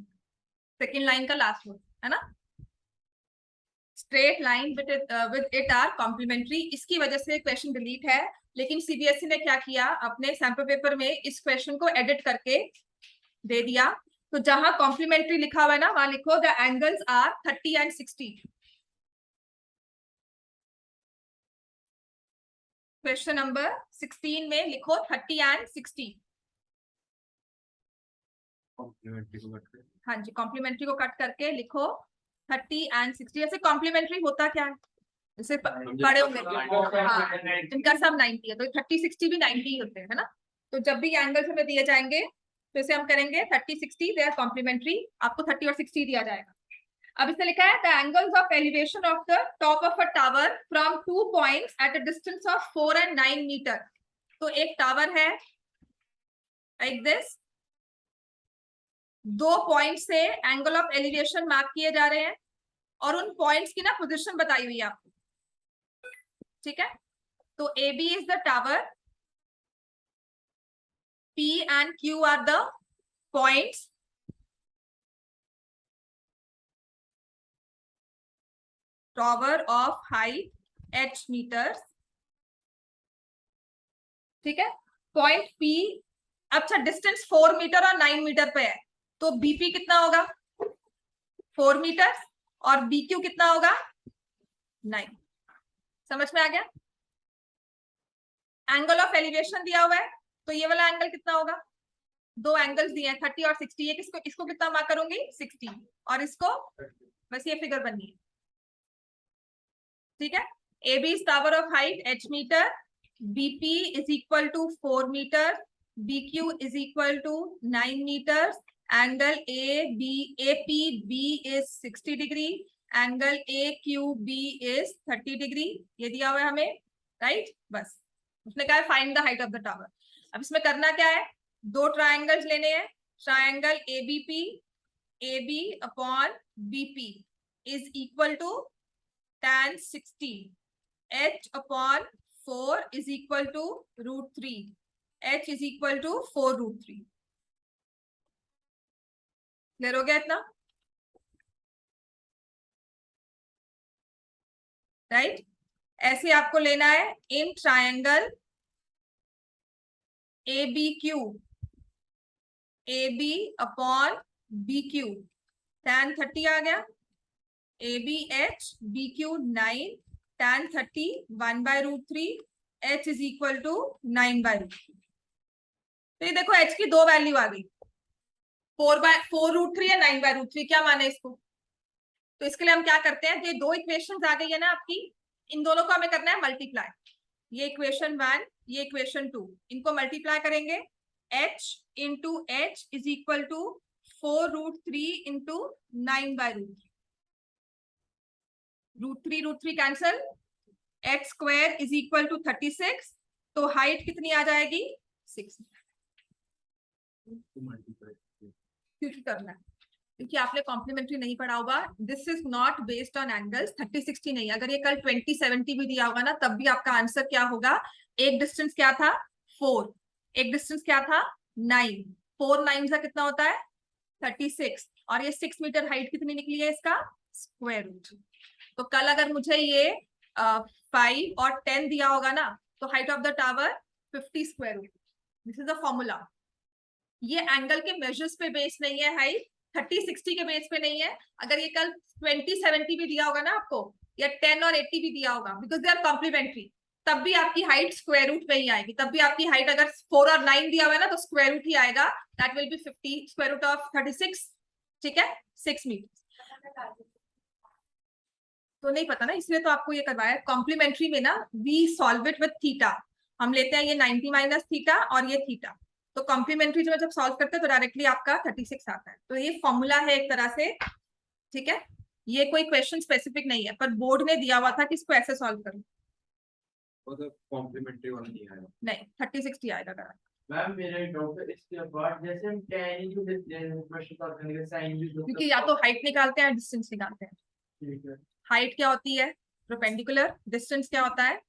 सेकेंड लाइन का लास्ट वर्ड, है ना? Straight line with it are complementary, इसकी वजह से क्वेश्चन डिलीट है। लेकिन सीबीएसई ने क्या किया, अपने सैंपल पेपर में इस क्वेश्चन को एडिट करके दे दिया। तो जहां कॉम्प्लीमेंट्री लिखा हुआ है ना, वहां लिखो the angles are 30 and 60। Question number 16 में लिखो 30 and 60। हाँ जी, कॉम्प्लीमेंट्री को कट करके लिखो 30 and 60। ऐसे कॉम्प्लीमेंट्री होता क्या है? जैसे पढ़े होंगे, हाँ, इनका सब 90 है तो 30 60 भी 90 ही होते हैं, है ना? तो जब भी एंगल्स हमें दिए जाएंगे तो इसे हम करेंगे 30 60, दे आर कॉम्प्लीमेंट्री, आपको 30 और 60 दिया जाएगा। अब इसने लिखा है the angles of elevation of the top of a tower from 2 points at a distance of 4 and 9 metre. तो एक टावर है लाइक दिस, 2 पॉइंट से एंगल ऑफ एलिवेशन मैप किए जा रहे हैं और उन पॉइंट्स की ना पोजीशन बताई हुई है आपको, ठीक है। तो A B is the tower, P and Q are the points, tower of height h meters, ठीक है। पॉइंट P, अच्छा डिस्टेंस 4 मीटर और 9 मीटर पे है, तो BP कितना होगा 4 मीटर और BQ कितना होगा 9। समझ में आ गया। एंगल ऑफ एलिवेशन दिया हुआ है, तो ये वाला एंगल कितना होगा, 2 एंगल्स दिए हैं 30 और 60, ये इसको कितना मार्क करूंगी 60, और इसको बस ये फिगर बननी है, ठीक है। A B is tower of height h metre, BP is equal to 4 metre, BQ is equal to 9 metre, angle APB is 60 degree, angle AQB is 30 degree, ये दिया हुआ है हमें, राइट। बस उसने कहा है find the height of the tower. अब इसमें करना क्या है, 2 ट्रायंगल्स लेने हैं, triangle ABP, AB upon BP is equal to tan 60, h upon 4 is equal to √3, h is equal to 4√3। Clear हो गया इतना, राइट। ऐसे आपको लेना है in triangle ABQ, AB upon BQ, tan 30 आ गया, ABH BQ 9, tan 30 1/√3, h is equal to 9/√3। तो ये देखो h की 2 वैल्यू आ गई, 4/4√3 या 9/√3, क्या माने इसको। तो इसके लिए हम क्या करते हैं, जो 2 इक्वेशंस आ गई है ना आपकी, इन दोनों को हमें करना है मल्टीप्लाई। ये इक्वेशन 1, ये इक्वेशन 2, इनको मल्टीप्लाई करेंगे, h into H is equal to 4√3 into 9/√3, √3 cancel, x square is equal to 36, तो हाइट कितनी आ जाएगी 6। क्योंकि करना है, क्योंकि आपने कॉम्प्लीमेंट्री नहीं पढ़ा होगा, this is not based on angles 30 60 नहीं। अगर ये कल 20 70 भी दिया होगा ना, तब भी आपका आंसर क्या होगा, एक डिस्टेंस क्या था 4, एक डिस्टेंस क्या था 9, 4 9 का कितना होता है 36, और ये 6 मीटर हाइट कितनी निकली है इसका स्क्वायर रूट। तो कल अगर मुझे ये 5 और 10 दिया होगा ना, तो height of the tower 50 square root, this is the formula. ये एंगल के मेजर्स पे बेस नहीं है, हाइट 30 60 के बेस पे नहीं है। अगर ये कल 20 70 भी दिया होगा ना आपको, या 10 और 80 भी दिया होगा, बिकॉज दे आर कॉम्प्लीमेंट्री, तब भी आपकी हाइट स्क्वायर रूट पे ही आएगी। तब भी आपकी हाइट अगर 4 और 9 दिया हुआ है ना, तो स्क्वायर रूट ही आएगा, that will be 50 square root of 36, ठीक है 6 मीटर। तो नहीं पता ना, इसलिए तो आपको ये करवाया। कॉम्प्लीमेंट्री में ना we solve it with theta, हम लेते हैं ये 90 माइनस थीटा और ये थीटा। तो कॉम्प्लीमेंट्री में जब सॉल्व करते हैं तो डायरेक्टली आपका 36 आता है। तो ये फॉर्मूला है एक तरह से, ठीक है। ये कोई क्वेश्चन स्पेसिफिक नहीं है, पर बोर्ड ने दिया हुआ था कि इसको ऐसे सॉल्व करो। कॉम्प्लीमेंट्री वाला नहीं आएगा, नहीं 30 60 आएगा डायरेक्ट। मैम मेरा डाउट है इसके बाद, जैसे हम tan इंटू क्वेश्चन सॉल्व करेंगे sin क्योंकि या तो हाइट निकालते हैं डिस्टेंस निकालते हैं। ठीक है, हाइट क्या होती है परपेंडिकुलर, डिस्टेंस क्या होता है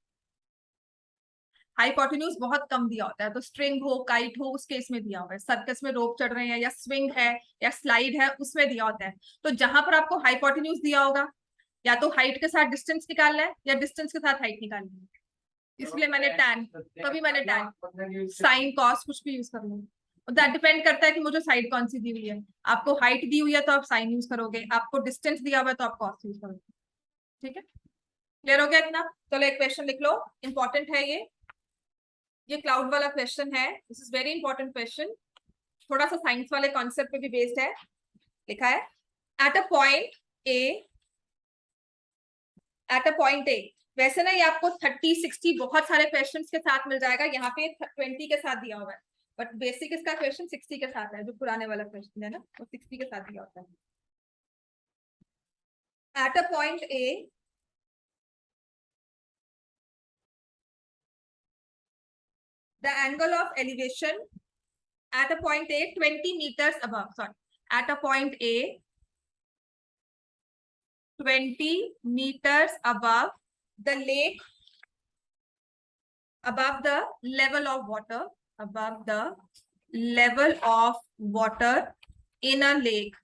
हाइपोटेन्यूज। बहुत कम दिया होता है, तो स्ट्रिंग हो काइट हो उस केस में दिया हुआ है, सर्कस में रोप चढ़ रहे हैं या स्विंग है या स्लाइड है उसमें दिया होता है। तो जहां पर आपको हाइपोटेन्यूज दिया होगा, या तो हाइट के साथ डिस्टेंस निकालना है या डिस्टेंस के साथ हाइट निकालनी है। इसलिए मैंने टैन, तभी मैंने टैन साइन कॉस कुछ भी यूज कर लूंगी। दैट डिपेंड करता है कि मुझे साइड कौन सी दी हुई है। आपको हाइट दी हुई है तो आप साइन यूज करोगे, आपको डिस्टेंस दिया हुआ है तो आप कॉस यूज करोगे, ठीक है। क्लियर हो गया इतना। चलो एक क्वेश्चन लिख लो, इंपॉर्टेंट है ये क्लाउड वाला क्वेश्चन है, this is very important question, थोड़ा सा साइंस वाले कॉन्सेप्ट पे भी बेस्ड है। लिखा है एट अ पॉइंट ए, वैसे ना ये आपको 30 60 बहुत सारे क्वेश्चंस के साथ मिल जाएगा, यहाँ पे 20 के साथ दिया हुआ है। बट बेसिक इसका क्वेश्चन 60 के साथ है, जो पुराने वाला क्वेश्चन है ना, वो 60 के साथ ही होता है. At a point A, the angle of elevation at a point A 20 meters above, sorry, at a point A 20 meters above the lake, above the level of water, above the level of water in a lake,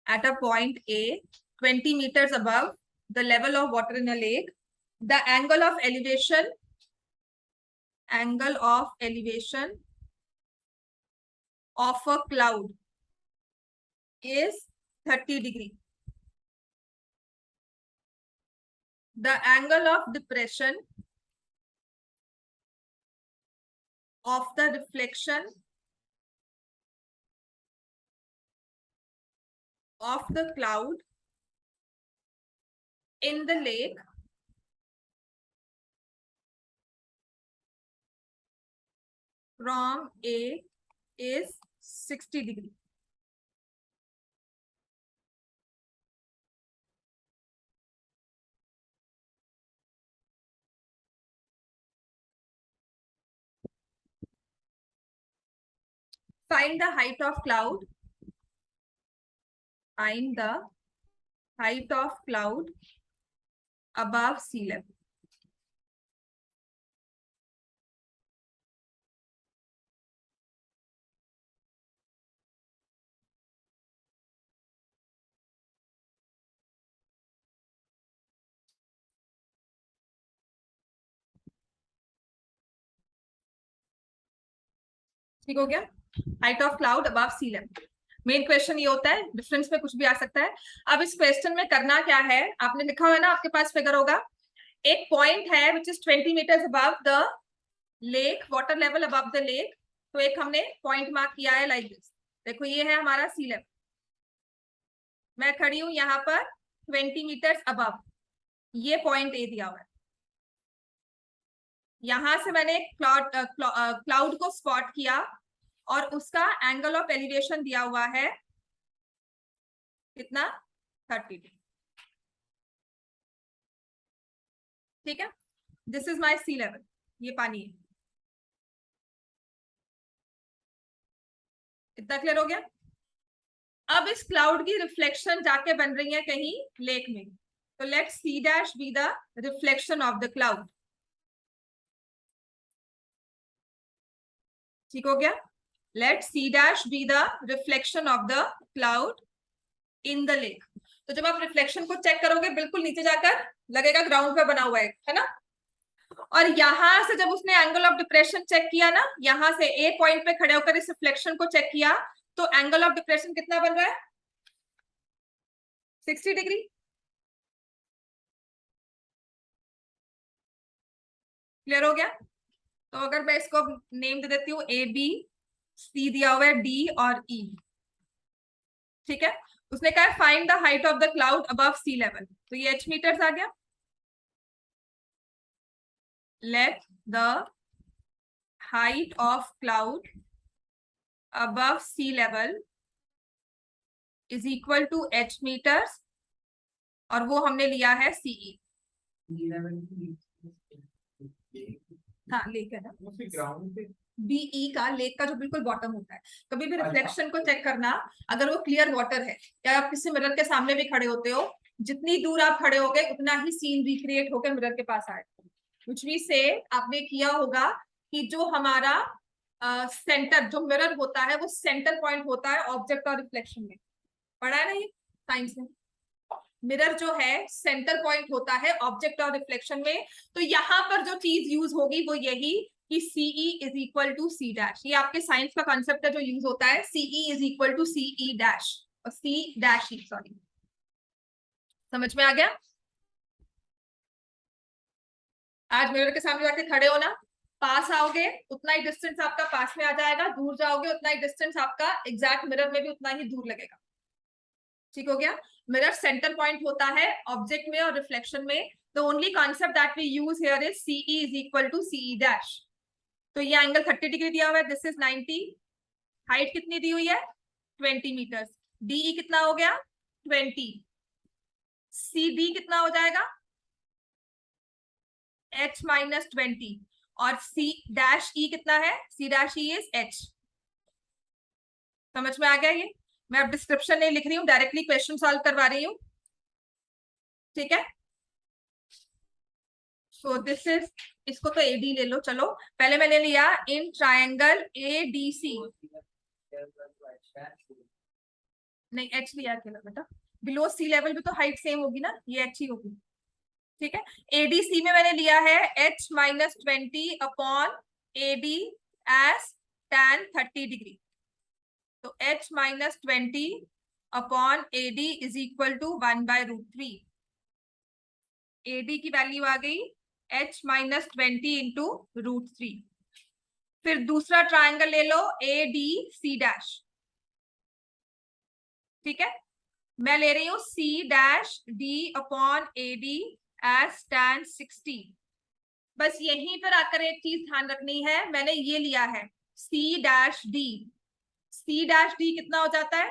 at a point A 20 meters above the level of water in a lake, the angle of elevation of a cloud is 30 degree. The angle of depression of the reflection of the cloud in the lake from A is 60 degree. Find the height of cloud. Find the height of cloud above sea level. ठीक हो गया? Height of cloud above sea level. Main question ये होता है, डिफरेंस में कुछ भी आ सकता है. अब इस क्वेश्चन में करना क्या है, आपने लिखा हुआ है ना, आपके पास फिगर होगा. एक पॉइंट है which is 20 metres above the lake, water level above the lake. तो एक हमने पॉइंट मार्क किया है लाइक दिस. देखो ये है हमारा सी लेवल. मैं खड़ी हूं यहाँ पर 20 मीटर्स अबव. ये पॉइंट ए दिया हुआ है. यहां से मैंने क्लाउड को स्पॉट किया और उसका एंगल ऑफ एलिवेशन दिया हुआ है कितना, 30 डिग्री. ठीक है, this is my sea level. ये पानी है. इतना क्लियर हो गया? अब इस क्लाउड की रिफ्लेक्शन जाके बन रही है कहीं लेक में. तो let C dash be the reflection of the cloud. ठीक हो गया? Let C dash be the reflection of the cloud in the lake. तो जब आप रिफ्लेक्शन को चेक करोगे, बिल्कुल नीचे जाकर लगेगा ग्राउंड पे बना हुआ है ना. और यहां से जब उसने एंगल ऑफ डिप्रेशन चेक किया ना, यहां से ए पॉइंट पे खड़े होकर इस रिफ्लेक्शन को चेक किया, तो एंगल ऑफ डिप्रेशन कितना बन रहा है, 60 डिग्री. क्लियर हो गया? तो अगर मैं इसको नेम दे देती हूँ ए बी, सी दिया हुआ है डी और ई. ठीक है, उसने कहा find the height of the cloud above sea level. तो ये h मीटर्स आ गया. Let the height of cloud above sea level is equal to h metres, और वो हमने लिया है सीई. हाँ लेक है ना, ग्राउंड पे बीई का, लेक का जो बिल्कुल बॉटम होता है. कभी भी रिफ्लेक्शन को चेक करना, अगर वो क्लियर वाटर है या आप किसी मिरर के सामने भी खड़े होते हो, जितनी दूर आप खड़े होगे उतना ही सीन रिक्रिएट होकर मिरर के पास आएगा. व्हिच मींस से आपने किया होगा कि जो हमारा सेंटर, जो मिरर होता है वो सेंटर पॉइंट होता है ऑब्जेक्ट और रिफ्लेक्शन में. पढ़ा है ना ये साइंस में? मिरर जो है सेंटर पॉइंट होता है ऑब्जेक्ट और रिफ्लेक्शन में. तो यहाँ पर जो चीज यूज होगी वो यही कि CE is equal to C dash. ये आपके साइंस का कॉन्सेप्ट है जो यूज होता है. CE is equal to CE dash, और सी डैश ई, सॉरी. समझ में आ गया? आज मिरर के सामने जाके खड़े हो ना, पास आओगे उतना ही डिस्टेंस आपका पास में आ जाएगा, दूर जाओगे उतना ही डिस्टेंस आपका एग्जैक्ट मिरर में भी उतना ही दूर लगेगा. ठीक हो गया? मिरर सेंटर पॉइंट होता है ऑब्जेक्ट में और रिफ्लेक्शन में. the only concept that we use here is CE is equal to CE dash. तो ये एंगल 30 डिग्री दिया हुआ है, दिस इज 90, हाइट कितनी दी हुई है 20 मीटर्स, DE कितना हो गया 20, CD कितना हो जाएगा H माइनस 20, और C डैश E कितना है, C dash E is H. समझ में आ गया ये? मैं अब डिस्क्रिप्शन नहीं लिख रही हूँ, डायरेक्टली क्वेश्चन सॉल्व करवा रही हूँ. ठीक है, सो दिस इज, इसको तो AD ले लो. चलो पहले मैंने लिया इन ट्रायंगल ADC, नहीं H लिया अकेला बेटा, बिलो सी लेवल भी तो हाइट सेम होगी ना, ये H ही होगी. ठीक है, ADC में मैंने लिया है H minus 20 upon AD as tan 30 degree. तो H minus 20 upon AD is equal to 1/√3. AD की वैल्यू आ गई H माइनस 20 इंटू √3. फिर दूसरा ट्राइंगल ले लो ADC डैश. ठीक है, मैं ले रही हूं C dash D upon AD as tan 60. बस यहीं पर आकर एक चीज ध्यान रखनी है, मैंने ये लिया है C dash D. C dash D कितना हो जाता है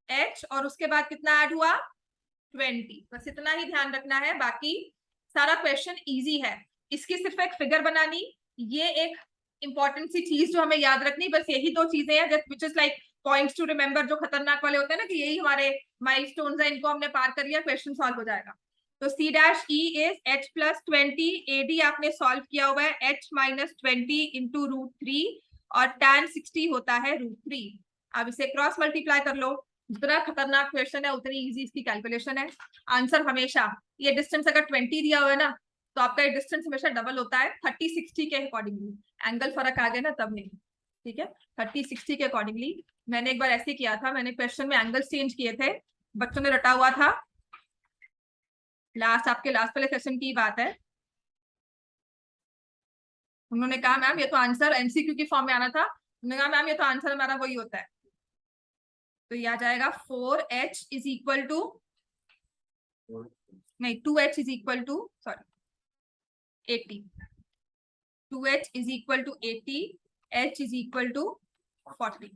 H, और उसके बाद कितना ऐड हुआ 20. बस इतना ही ध्यान रखना है, बाकी सारा क्वेश्चन इजी है. इसकी सिर्फ एक फिगर बनानी, ये एक इंपॉर्टेंट सी चीज जो हमें याद रखनी, बस यही दो चीजें हैं which is like points to remember, जो खतरनाक वाले होते हैं ना, कि यही हमारे माइलस्टोन्स हैं, इनको हमने पार कर लिया, क्वेश्चन सॉल्व हो जाएगा. तो C dash E is H plus 20, AD आपने सॉल्व किया हुआ है H माइनस 20 इंटू √3, और tan 60 होता है √3. अब इसे क्रॉस मल्टीप्लाई कर लो, जितना खतरनाक क्वेश्चन है उतनी इजी इसकी कैलकुलेशन है. आंसर हमेशा, ये डिस्टेंस अगर 20 दिया हुआ है ना, तो आपका ये डिस्टेंस हमेशा डबल होता है 30-60 के अकॉर्डिंगली. एंगल फर्क आ गया ना तब नहीं. ठीक है, 30-60 के अकॉर्डिंगली. मैंने एक बार ऐसे किया था, मैंने क्वेश्चन में एंगल चेंज किए थे, बच्चों ने रटा हुआ था. आपके लास्ट वाले सेशन की बात है. उन्होंने कहा मैम ये तो आंसर MCQ की फॉर्म में आना था. उन्होंने कहा मैम ये तो आंसर हमारा वही होता है. तो ये आ जाएगा 4H इज इक्वल टू, नहीं 2H is equal to, sorry 80. 2H is equal to 80, H is equal to 40.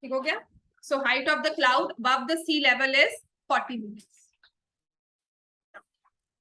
ठीक हो गया. So height of the cloud above the sea level is 40 metres.